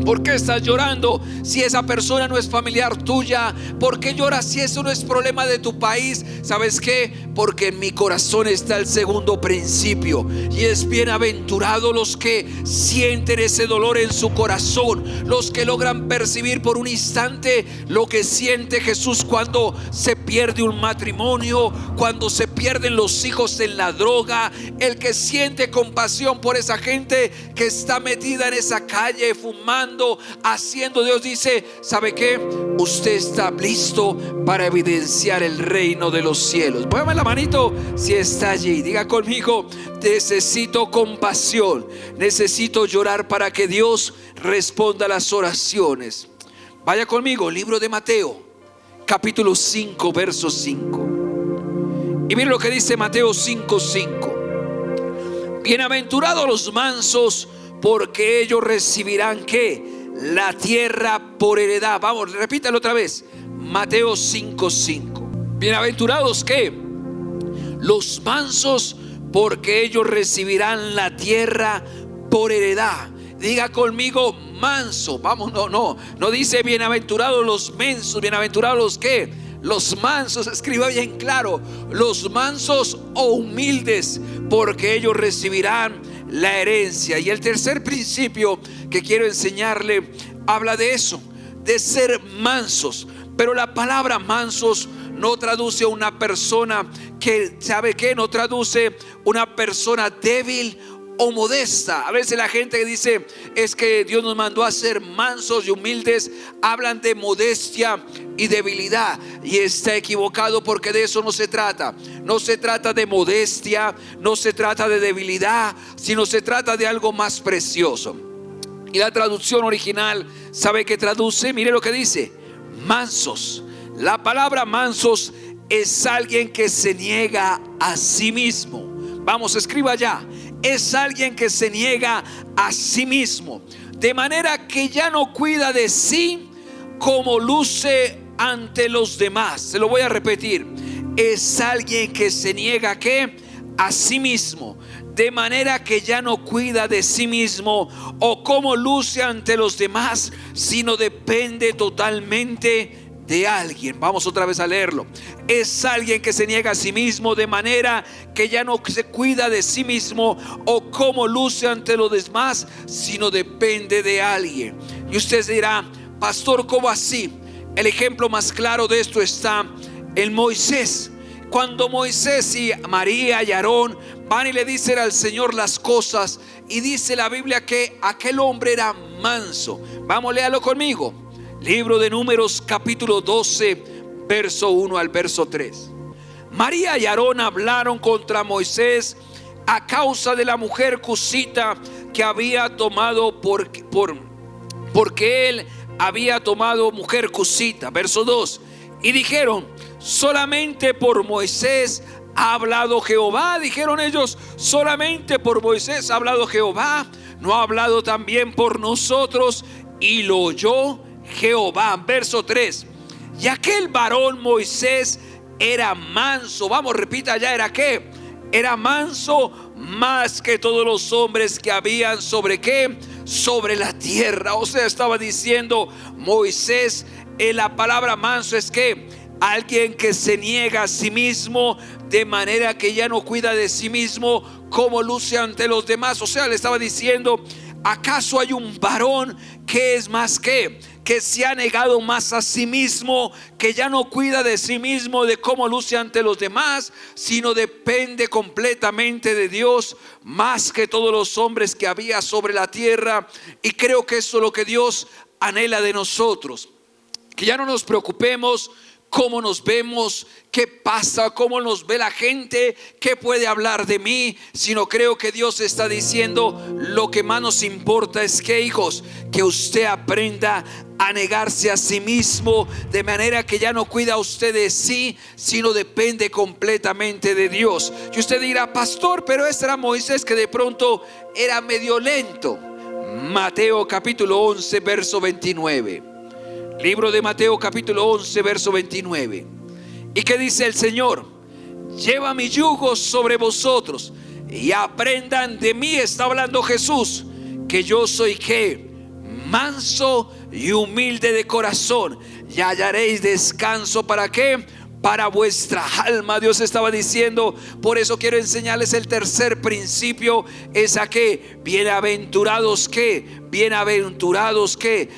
¿por qué estás llorando si esa persona no es familiar tuya? ¿Por qué lloras si eso no es problema de tu país? ¿Sabes qué? Porque en mi corazón está el segundo principio, y es: bienaventurado los que sienten ese dolor en su corazón, los que logran percibir por un instante lo que siente Jesús cuando se pierde un matrimonio, cuando se pierden los hijos en la droga, el que siente compasión por esa gente que está metida en esa calle fumando, haciendo. Dios dice: ¿sabe qué? Usted está listo para evidenciar el reino de los cielos. Póngame la manito si está allí. Diga conmigo: necesito compasión, necesito llorar para que Dios responda a las oraciones. Vaya conmigo, libro de Mateo, capítulo 5, verso 5. Y miren lo que dice Mateo 5:5. Bienaventurados los mansos, porque ellos recibirán ¿qué? La tierra por heredad. Vamos, repítalo otra vez. Mateo 5:5. Bienaventurados ¿qué? Los mansos, porque ellos recibirán la tierra por heredad. Diga conmigo: manso. Vamos, no dice bienaventurados los mensos, bienaventurados los ¿qué? Los mansos. Escriba bien claro: los mansos o humildes, porque ellos recibirán la herencia. Y el tercer principio que quiero enseñarle habla de eso, de ser mansos. Pero la palabra mansos no traduce a una persona que, ¿sabe qué? No traduce una persona débil o modesta. A veces la gente que dice: es que Dios nos mandó a ser mansos y humildes, hablan de modestia y debilidad, y está equivocado, porque de eso no se trata. No se trata de modestia, no se trata de debilidad, sino se trata de algo más precioso. Y la traducción original, ¿sabe qué traduce? Mire lo que dice: mansos. La palabra mansos es alguien que se niega a sí mismo. Vamos, escriba allá: es alguien que se niega a sí mismo, de manera que ya no cuida de sí como luce ante los demás. Se lo voy a repetir: es alguien que se niega ¿qué? A sí mismo, de manera que ya no cuida de sí mismo o cómo luce ante los demás, sino depende totalmente de alguien. Vamos otra vez a leerlo. Es alguien que se niega a sí mismo de manera que ya no se cuida de sí mismo o cómo luce ante los demás, sino depende de alguien. Y usted dirá: pastor, ¿cómo así? El ejemplo más claro de esto está en Moisés. Cuando Moisés y María y Aarón van y le dicen al Señor las cosas, y dice la Biblia que aquel hombre era manso. Vamos, léalo conmigo. Libro de Números, capítulo 12, verso 1 al verso 3. María y Aarón hablaron contra Moisés a causa de la mujer cusita que había tomado porque él había tomado mujer cusita. Verso 2. Y dijeron: solamente por Moisés ha hablado Jehová. Dijeron ellos: solamente por Moisés ha hablado Jehová, ¿no ha hablado también por nosotros? Y lo oyó Jehová. Verso 3. Y aquel varón Moisés era manso. Vamos, repita ya, ¿era qué? Era manso más que todos los hombres que habían sobre qué, sobre la tierra. O sea, estaba diciendo Moisés, la palabra manso es que alguien que se niega a sí mismo de manera que ya no cuida de sí mismo como luce ante los demás. O sea, le estaba diciendo: ¿acaso hay un varón que es más que se ha negado más a sí mismo, que ya no cuida de sí mismo, de cómo luce ante los demás, sino depende completamente de Dios más que todos los hombres que había sobre la tierra? Y creo que eso es lo que Dios anhela de nosotros, que ya no nos preocupemos cómo nos vemos, qué pasa, cómo nos ve la gente, qué puede hablar de mí, sino creo que Dios está diciendo: lo que más nos importa es que, hijos, que usted aprenda a negarse a sí mismo, de manera que ya no cuida usted de sí, sino depende completamente de Dios. Y usted dirá: pastor, pero este era Moisés, que de pronto era medio lento. Mateo capítulo 11, verso 29. Libro de Mateo capítulo 11, verso 29. ¿Y qué dice el Señor? Lleva mi yugo sobre vosotros y aprendan de mí. Está hablando Jesús, que yo soy ¿qué? Manso y humilde de corazón, y hallaréis descanso. ¿Para qué? Para vuestra alma. Dios estaba diciendo: por eso quiero enseñarles el tercer principio, es a que bienaventurados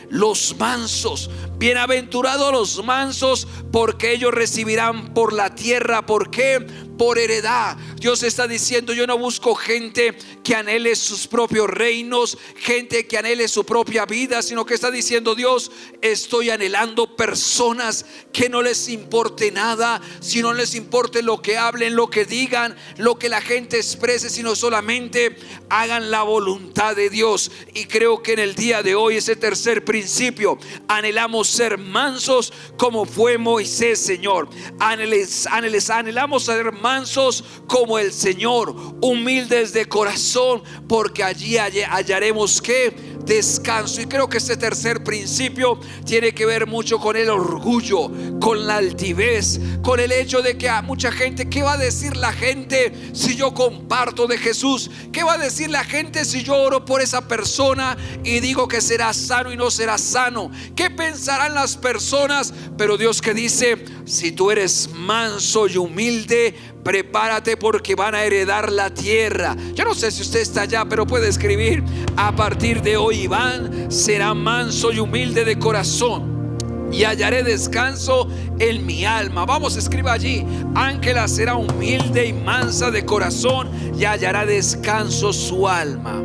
los mansos. Bienaventurados los mansos, porque ellos recibirán por la tierra. ¿Por qué? Por heredad. Dios está diciendo: yo no busco gente que anhele sus propios reinos, gente que anhele su propia vida, sino que está diciendo Dios: estoy anhelando personas que no les importe nada, si no les importe lo que hablen, lo que digan, lo que la gente exprese, sino solamente hagan la voluntad de Dios. Y creo que en el día de hoy, ese tercer principio, anhelamos ser mansos como fue Moisés, Señor. Anhelamos ser mansos como el Señor, humildes de corazón, porque allí hallaremos ¿qué? Descanso. Y creo que este tercer principio tiene que ver mucho con el orgullo, con la altivez, con el hecho de que a mucha gente, ¿qué va a decir la gente si yo comparto de Jesús? ¿Qué va a decir la gente si yo oro por esa persona y digo que será sano y no será sano? ¿Qué pensarán las personas? Pero Dios, que dice: si tú eres manso y humilde, prepárate, porque van a heredar la tierra. Yo no sé si usted está allá, pero puede escribir: a partir de hoy Iván será manso y humilde de corazón, y hallaré descanso en mi alma. Vamos, escriba allí: Ángela será humilde y mansa de corazón, y hallará descanso su alma.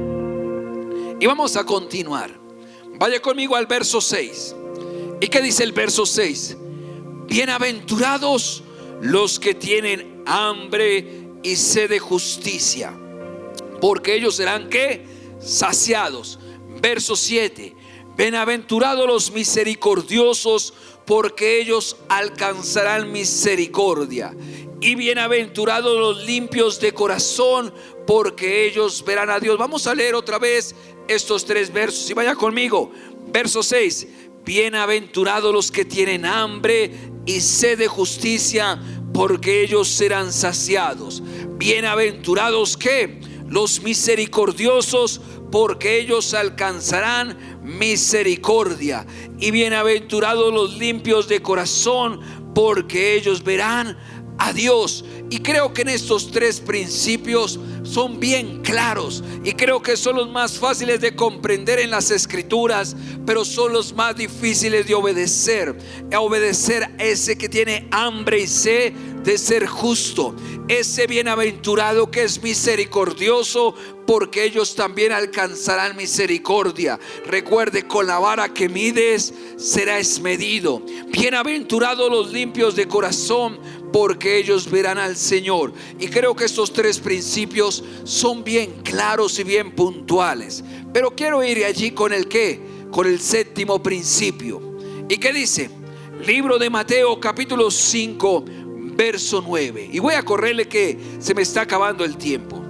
Y vamos a continuar. Vaya conmigo al verso 6. ¿Y qué dice el verso 6? Bienaventurados los que tienen hambre y sed de justicia, porque ellos serán ¿qué? Saciados. Verso 7. Bienaventurados los misericordiosos, porque ellos alcanzarán misericordia. Y bienaventurados los limpios de corazón, porque ellos verán a Dios. Vamos a leer otra vez estos tres versos, y vaya conmigo. Verso 6. Bienaventurados los que tienen hambre y sed de justicia, porque ellos serán saciados. Bienaventurados ¿qué? Los misericordiosos, porque ellos alcanzarán misericordia. Y bienaventurados los limpios de corazón, porque ellos verán a Dios. Y creo que en estos tres principios son bien claros, y creo que son los más fáciles de comprender en las escrituras, pero son los más difíciles de obedecer. Obedecer a ese que tiene hambre y sed de ser justo, ese bienaventurado que es misericordioso, porque ellos también alcanzarán misericordia. Recuerde, con la vara que mides serás medido. Bienaventurados los limpios de corazón, porque ellos verán al Señor. Y creo que estos tres principios son bien claros y bien puntuales, pero quiero ir allí con el ¿qué? Con el séptimo principio. ¿Y qué dice? Libro de Mateo capítulo 5 verso 9. Y voy a correrle que se me está acabando el tiempo.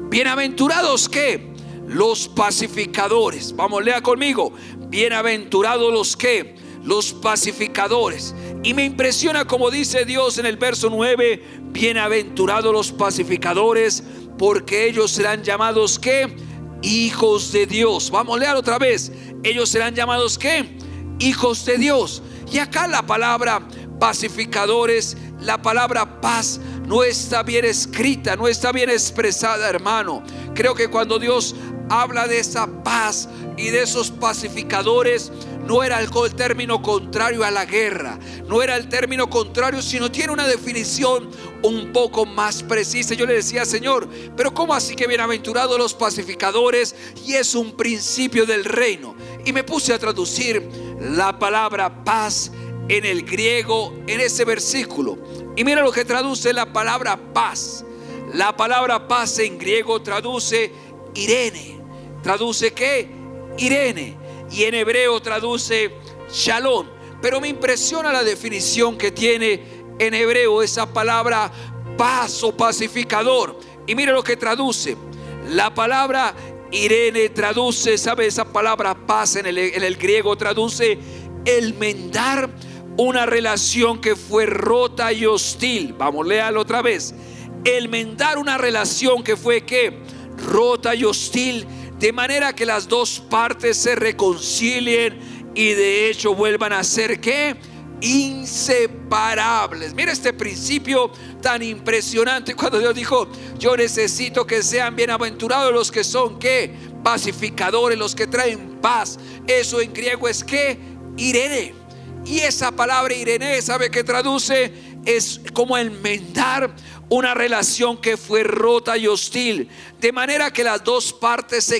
Bienaventurados ¿qué? Los pacificadores. Vamos, lea conmigo. Bienaventurados los ¿qué? Los pacificadores. Y me impresiona como dice Dios en el verso 9: bienaventurados los pacificadores, porque ellos serán llamados ¿qué? Hijos de Dios. Vamos a leer otra vez. Ellos serán llamados ¿qué? Hijos de Dios. Y acá la palabra pacificadores, la palabra paz, no está bien escrita, no está bien expresada, hermano. Creo que cuando Dios habla de esa paz y de esos pacificadores, no era el término contrario a la guerra, no era el término contrario, sino tiene una definición un poco más precisa. Yo le decía: Señor, pero ¿cómo así que bienaventurados los pacificadores? Y es un principio del reino. Y me puse a traducir la palabra paz en el griego en ese versículo. Y mira lo que traduce la palabra paz. La palabra paz en griego traduce Irene. ¿Traduce qué? Irene. Y en hebreo traduce Shalom. Pero me impresiona la definición que tiene en hebreo esa palabra paz o pacificador. Y mira lo que traduce. La palabra Irene traduce, ¿sabe? Esa palabra paz en el griego traduce enmendar una relación que fue rota y hostil. Vamos, léalo otra vez. Enmendar una relación que fue ¿qué? Rota y hostil, de manera que las dos partes se reconcilien y de hecho vuelvan a ser ¿qué? Inseparables. Mira este principio tan impresionante cuando Dios dijo: yo necesito que sean bienaventurados los que son ¿qué? Pacificadores, los que traen paz. Eso en griego es ¿qué? Irene. Y esa palabra Irene, ¿sabe qué traduce? Es como enmendar una relación que fue rota y hostil, de manera que las dos partes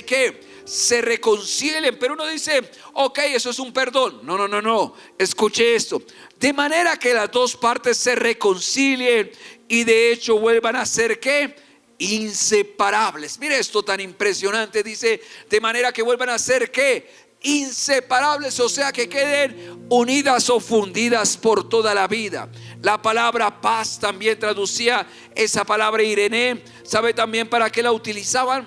se reconcilien. Pero uno dice: ok, eso es un perdón. No, escuche esto: de manera que las dos partes se reconcilien y de hecho vuelvan a ser ¿qué? Inseparables. Mire esto tan impresionante. Dice: de manera que vuelvan a ser ¿qué? Inseparables, o sea, que queden unidas o fundidas por toda la vida. La palabra paz también traducía esa palabra Irene. ¿Sabe también para qué la utilizaban?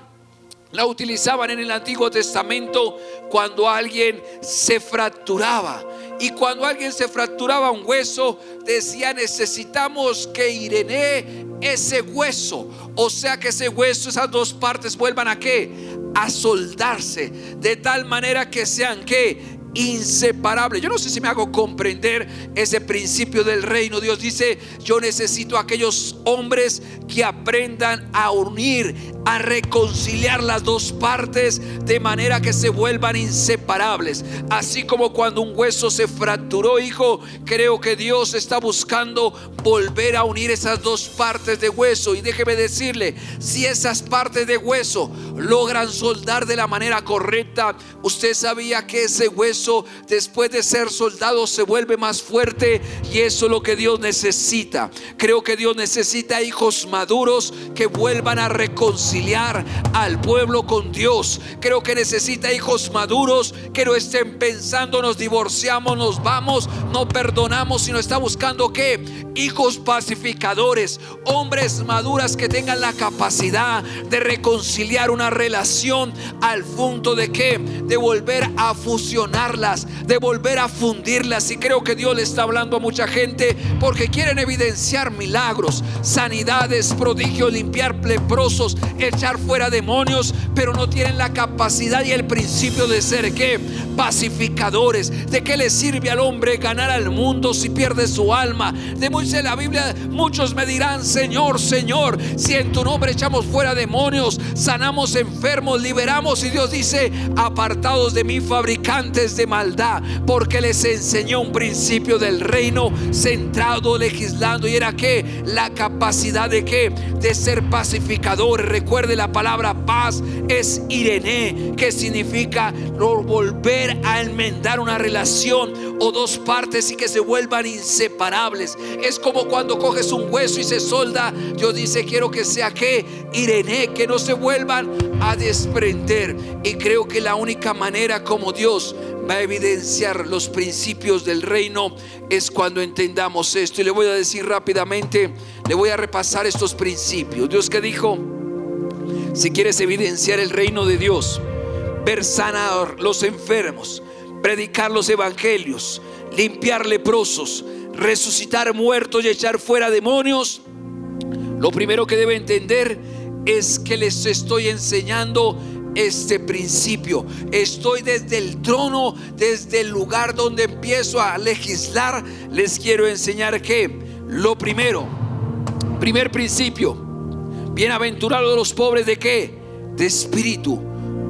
La utilizaban en el Antiguo Testamento cuando alguien se fracturaba. Y cuando alguien se fracturaba un hueso, decía: necesitamos que Irene ese hueso. O sea, que ese hueso, esas dos partes vuelvan a ¿qué? A soldarse, de tal manera que sean ¿qué? Inseparables. Yo no sé si me hago comprender ese principio del reino. Dios dice: yo necesito a aquellos hombres que aprendan a unir, a reconciliar las dos partes, de manera que se vuelvan inseparables. Así como cuando un hueso se fracturó, hijo, creo que Dios está buscando volver a unir esas dos partes de hueso. Y déjeme decirle, si esas partes de hueso logran soldar de la manera correcta, usted sabía que ese hueso, después de ser soldado, se vuelve más fuerte. Y eso es lo que Dios necesita. Creo que Dios necesita hijos maduros que vuelvan a reconciliar al pueblo con Dios. Creo que necesita hijos maduros que no estén pensando: nos divorciamos, nos vamos, no perdonamos, sino está buscando ¿qué? Hijos pacificadores, hombres maduras que tengan la capacidad de reconciliar una relación al punto de ¿qué? De volver a fusionar amarlas, de volver a fundirlas. Y creo que Dios le está hablando a mucha gente porque quieren evidenciar milagros, sanidades, prodigios, limpiar leprosos, echar fuera demonios, pero no tienen la capacidad y el principio de ser ¿qué? Pacificadores. ¿De qué le sirve al hombre ganar al mundo si pierde su alma? Dice la Biblia, muchos me dirán: Señor, Señor, si en tu nombre echamos fuera demonios, sanamos enfermos, liberamos. Y Dios dice: apartados de mí, fabricantes de maldad, porque les enseñó un principio del reino, centrado, legislando. Y era que la capacidad de qué? De ser pacificador. Recuerde, la palabra paz es Irene, que significa volver a enmendar una relación o dos partes y que se vuelvan inseparables. Es como cuando coges un hueso y se solda. Dios dice: quiero que sea que Irene, que no se vuelvan a desprender. Y creo que la única manera como Dios va a evidenciar los principios del reino es cuando entendamos esto. Y le voy a decir rápidamente, le voy a repasar estos principios. Dios que dijo: si quieres evidenciar el reino de Dios, ver sanar los enfermos, predicar los evangelios, limpiar leprosos, resucitar muertos y echar fuera demonios, lo primero que debe entender es que les estoy enseñando este principio. Estoy desde el trono, desde el lugar donde empiezo a legislar. Les quiero enseñar que lo primero, primer principio: bienaventurados los pobres de qué? De espíritu,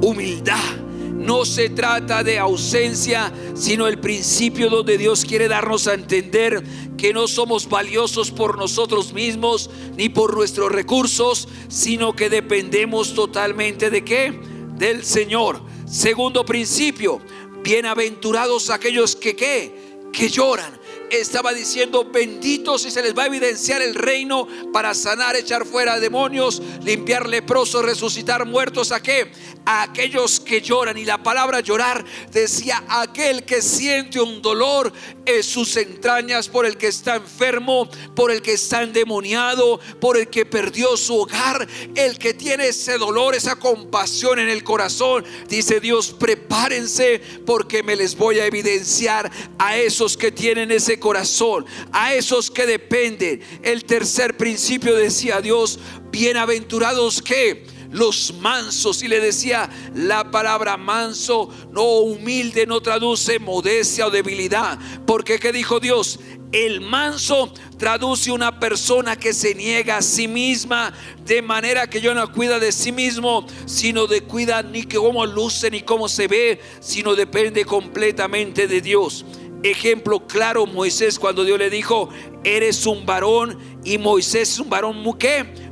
humildad. No se trata de ausencia, sino el principio donde Dios quiere darnos a entender que no somos valiosos por nosotros mismos ni por nuestros recursos, sino que dependemos totalmente de ¿qué? Del Señor. Segundo principio: bienaventurados aquellos que ¿qué? Que lloran. Estaba diciendo: benditos, y se les va a evidenciar el reino para sanar, echar fuera demonios, limpiar leprosos, resucitar muertos. ¿A qué? A aquellos que lloran. Y la palabra llorar decía: aquel que siente un dolor en sus entrañas por el que está enfermo, por el que está endemoniado, por el que perdió su hogar, el que tiene ese dolor, esa compasión en el corazón. Dice Dios: prepárense, porque me les voy a evidenciar a esos que tienen ese corazón, a esos que dependen. El tercer principio, decía Dios: bienaventurados que los mansos. Y le decía, la palabra manso, no humilde, no traduce modestia o debilidad, porque ¿qué dijo Dios? El manso traduce una persona que se niega a sí misma, de manera que yo no cuida de sí mismo, sino de cuida ni que cómo luce ni cómo se ve, sino depende completamente de Dios. Ejemplo claro: Moisés, cuando Dios le dijo: eres un varón. Y Moisés es un varón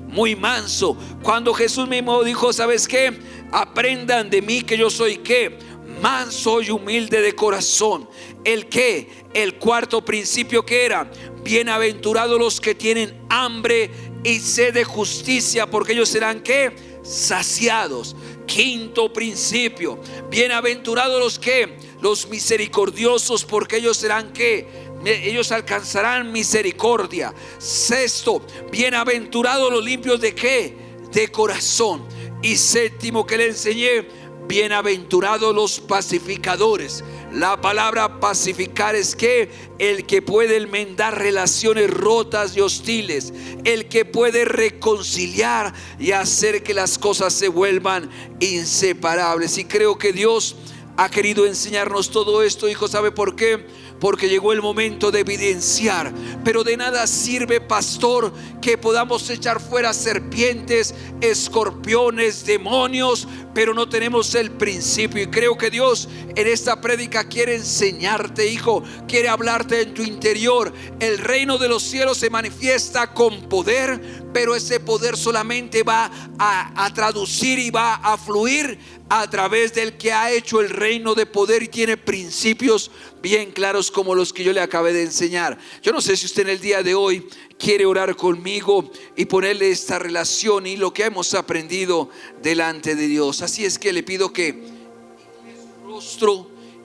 muy manso. Cuando Jesús mismo dijo: ¿sabes qué? Aprendan de mí que yo soy ¿qué? Manso y humilde de corazón. ¿El qué? El cuarto principio, que era: bienaventurados los que tienen hambre y sed de justicia, porque ellos serán ¿qué? Saciados. Quinto principio: bienaventurados los que los misericordiosos, porque ellos serán ¿qué? Ellos alcanzarán misericordia. Sexto: bienaventurados los limpios de ¿qué? De corazón. Y séptimo que le enseñé: bienaventurados los pacificadores. La palabra pacificar es que el que puede enmendar relaciones rotas y hostiles, el que puede reconciliar y hacer que las cosas se vuelvan inseparables. Y creo que Dios ha querido enseñarnos todo esto, hijo. ¿Sabe por qué? Porque llegó el momento de evidenciar. Pero de nada sirve, pastor, que podamos echar fuera serpientes, escorpiones, demonios, pero no tenemos el principio. Y creo que Dios en esta prédica quiere enseñarte, hijo, quiere hablarte en tu interior. El reino de los cielos se manifiesta con poder, pero ese poder solamente va a traducir y va a fluir a través del que ha hecho el reino de poder y tiene principios bien claros como los que yo le acabé de enseñar. Yo no sé si usted en el día de hoy quiere orar conmigo y ponerle esta relación y lo que hemos aprendido delante de Dios. Así es que le pido que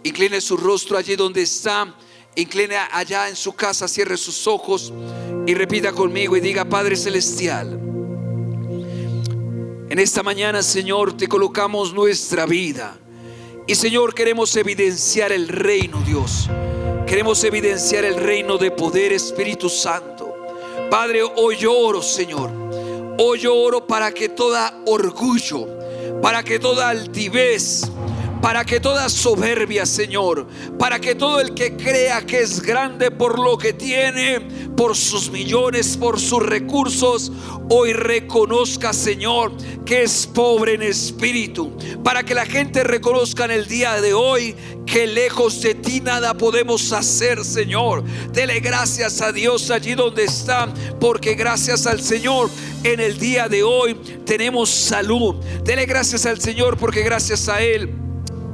incline su rostro allí donde está, incline allá en su casa, cierre sus ojos y repita conmigo y diga: Padre Celestial, en esta mañana, Señor, te colocamos nuestra vida Y Señor, queremos evidenciar el reino, Dios. Queremos evidenciar el reino de poder, Espíritu Santo. Padre, hoy yo oro, Señor. Hoy yo oro para que toda orgullo, para que toda altivez, para que toda soberbia, Señor, para que todo el que crea que es grande por lo que tiene, por sus millones, por sus recursos, hoy reconozca, Señor, que es pobre en espíritu. Para que la gente reconozca en el día de hoy que lejos de ti nada podemos hacer, Señor. Dele gracias a Dios allí donde está, porque gracias al Señor en el día de hoy tenemos salud. Dele gracias al Señor porque gracias a Él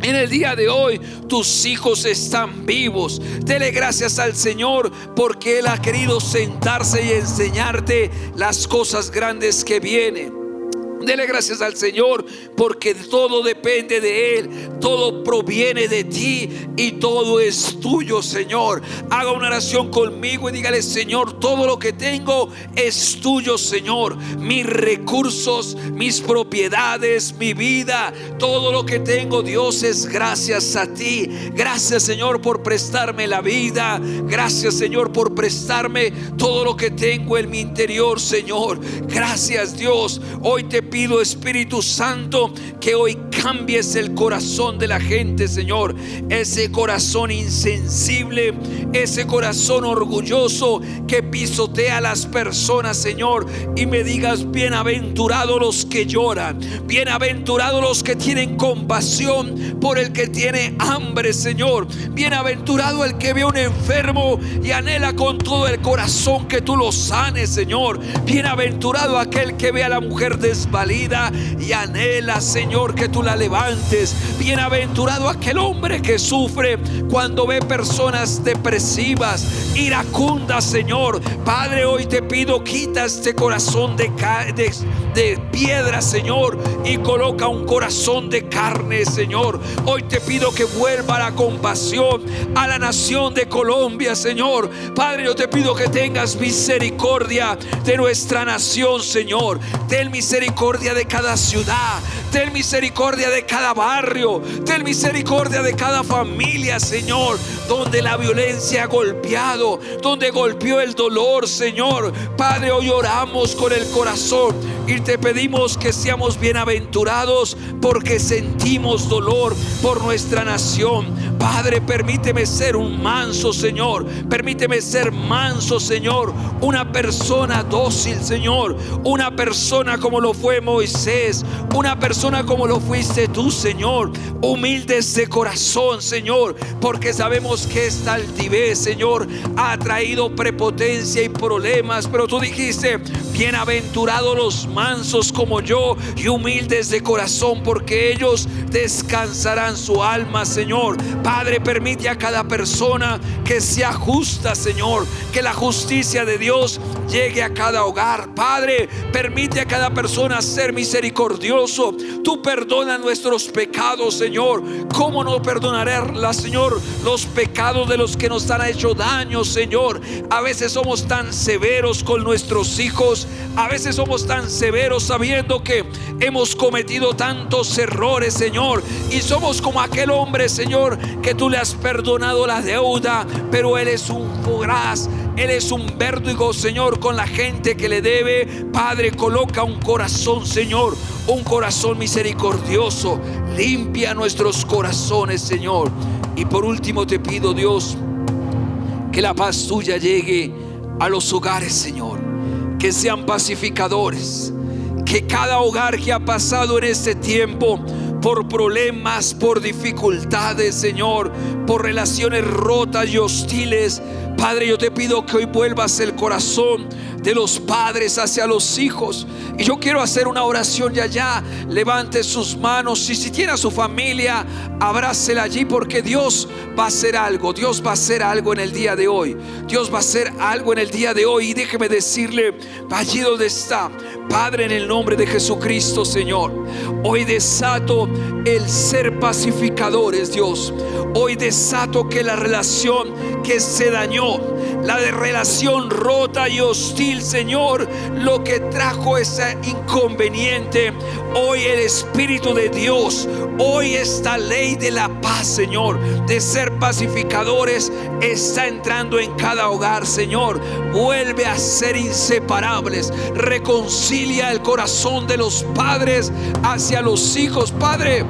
en el día de hoy tus hijos están vivos. Dele gracias al Señor porque Él ha querido sentarse y enseñarte las cosas grandes que vienen. Dele gracias al Señor porque todo depende de Él, todo proviene de ti y todo es tuyo, Señor. Haga una oración conmigo y dígale: Señor, todo lo que tengo es tuyo, Señor. Mis recursos, mis propiedades, mi vida, todo lo que tengo, Dios, es gracias a ti. Gracias, Señor, por prestarme la vida. Gracias, Señor, por prestarme todo lo que tengo en mi interior, Señor. Gracias, Dios. Hoy te pido, Espíritu Santo, que hoy cambies el corazón de la gente, Señor. Ese corazón insensible, ese corazón orgulloso que pisotea a las personas, Señor. Y me digas: bienaventurados los que lloran, bienaventurados los que tienen compasión por el que tiene hambre, Señor. Bienaventurado el que ve a un enfermo y anhela con todo el corazón que tú lo sanes, Señor. Bienaventurado aquel que ve a la mujer desvalida y anhela, Señor, que tú la levantes. Bienaventurado aquel hombre que sufre cuando ve personas depresivas, iracundas, Señor. Padre, hoy te pido: quita este corazón de piedra, Señor, y coloca un corazón de carne, Señor. Hoy te pido que vuelva la compasión a la nación de Colombia, Señor. Padre, yo te pido que tengas misericordia de nuestra nación, Señor. Ten misericordia de cada ciudad, ten misericordia de cada barrio, ten misericordia de cada familia, Señor, donde la violencia ha golpeado, donde golpeó el dolor, Señor. Padre, hoy oramos con el corazón y te pedimos que seamos bienaventurados porque sentimos dolor por nuestra nación. Padre, permíteme ser un manso, Señor. Permíteme ser manso, Señor. Una persona dócil, Señor. Una persona como lo fue Moisés. Una persona como lo fuiste tú, Señor. Humildes de corazón, Señor, porque sabemos que esta altivez, Señor, ha traído prepotencia y problemas. Pero tú dijiste: bienaventurados los mansos como yo y humildes de corazón, porque ellos descansarán su alma, Señor. Padre, permite a cada persona que sea justa, Señor, que la justicia de Dios llegue a cada hogar. Padre, permite a cada persona ser misericordioso. Tú perdonas nuestros pecados, Señor. ¿Cómo no perdonará, Señor, los pecados de los que nos han hecho daño, Señor? A veces somos tan severos con nuestros hijos, a veces somos tan severos sabiendo que hemos cometido tantos errores, Señor, y somos como aquel hombre, Señor, que tú le has perdonado la deuda, pero él es un fugaz, él es un vértigo, Señor, con la gente que le debe. Padre, coloca un corazón, Señor, un corazón misericordioso. Limpia nuestros corazones, Señor. Y por último te pido, Dios, que la paz tuya llegue a los hogares, Señor, que sean pacificadores, que cada hogar que ha pasado en este tiempo por problemas, por dificultades, Señor, por relaciones rotas y hostiles, Padre, yo te pido que hoy vuelvas el corazón de los padres hacia los hijos. Y yo quiero hacer una oración y allá levante sus manos, y si tiene a su familia, abrácela allí, porque Dios va a hacer algo. Dios va a hacer algo en el día de hoy. Dios va a hacer algo en el día de hoy. Y déjeme decirle, allí donde está, Padre, en el nombre de Jesucristo, Señor, hoy desato el ser pacificadores, Dios. Hoy desato que la relación que se dañó, la de relación rota y hostil, Señor, lo que trajo ese inconveniente. Hoy el Espíritu de Dios, hoy esta ley de la paz, Señor, de ser pacificadores, está entrando en cada hogar, Señor. Vuelve a ser inseparables. Reconcilia el corazón de los padres hacia los hijos. Padre,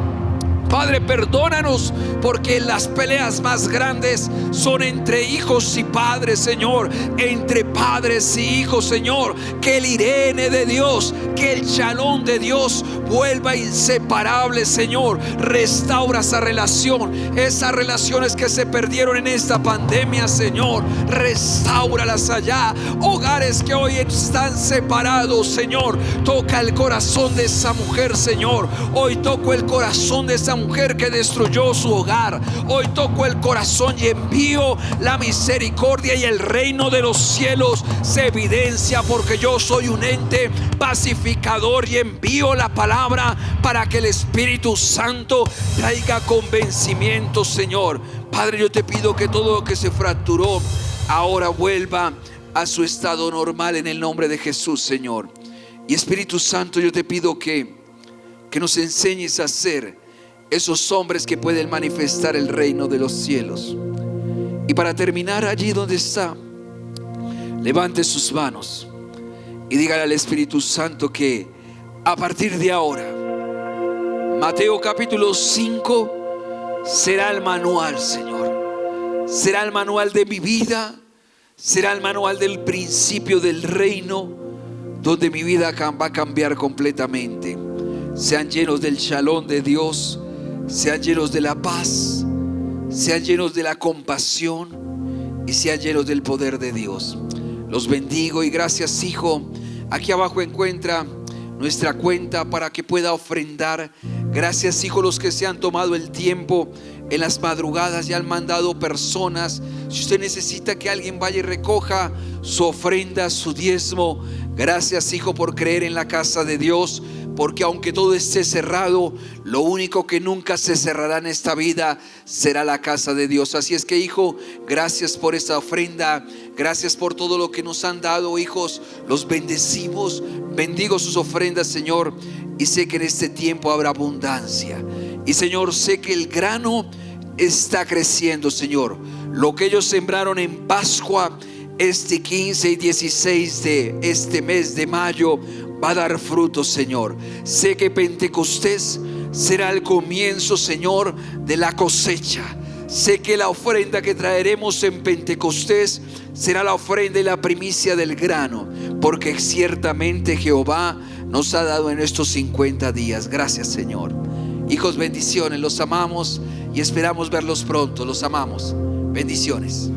perdónanos, porque las peleas más grandes son entre hijos y padres, Señor, entre padres y hijos, Señor. Que el Irene de Dios, que el Shalom de Dios vuelva inseparable, Señor. Restaura esa relación, esas relaciones que se perdieron en esta pandemia, Señor. Restáuralas allá. Hogares que hoy están separados, Señor. Toca el corazón de esa mujer, Señor. Hoy toco el corazón de esa mujer que destruyó su hogar. Hoy toco el corazón y envío la misericordia, y el reino de los cielos se evidencia, porque yo soy un ente pacificador y envío la palabra para que el Espíritu Santo traiga convencimiento, Señor. Padre, yo te pido que todo lo que se fracturó ahora vuelva a su estado normal en el nombre de Jesús, Señor. Y Espíritu Santo, yo te pido que nos enseñes a ser esos hombres que pueden manifestar el reino de los cielos. Y para terminar, allí donde está, levante sus manos y dígale al Espíritu Santo que a partir de ahora, Mateo capítulo 5 será el manual, Señor. Será el manual de mi vida, será el manual del principio del reino, donde mi vida va a cambiar completamente. Sean llenos del Shalom de Dios, sean llenos de la paz, sean llenos de la compasión y sean llenos del poder de Dios. Los bendigo y gracias, hijo. Aquí abajo encuentra nuestra cuenta para que pueda ofrendar. Gracias, hijo, los que se han tomado el tiempo en las madrugadas y han mandado personas. Si usted necesita que alguien vaya y recoja su ofrenda, su diezmo, gracias, hijo, por creer en la casa de Dios. Porque aunque todo esté cerrado, lo único que nunca se cerrará en esta vida será la casa de Dios. Así es que, hijo, gracias por esta ofrenda. Gracias por todo lo que nos han dado, hijos. Los bendecimos. Bendigo sus ofrendas, Señor. Y sé que en este tiempo habrá abundancia. Y, Señor, sé que el grano está creciendo, Señor. Lo que ellos sembraron en Pascua, este 15 y 16 de este mes de mayo, va a dar frutos, Señor. Sé que Pentecostés será el comienzo, Señor, de la cosecha. Sé que la ofrenda que traeremos en Pentecostés será la ofrenda y la primicia del grano, porque ciertamente Jehová nos ha dado en estos 50 días. Gracias, Señor. Hijos, bendiciones. Los amamos y esperamos verlos pronto. Los amamos. Bendiciones.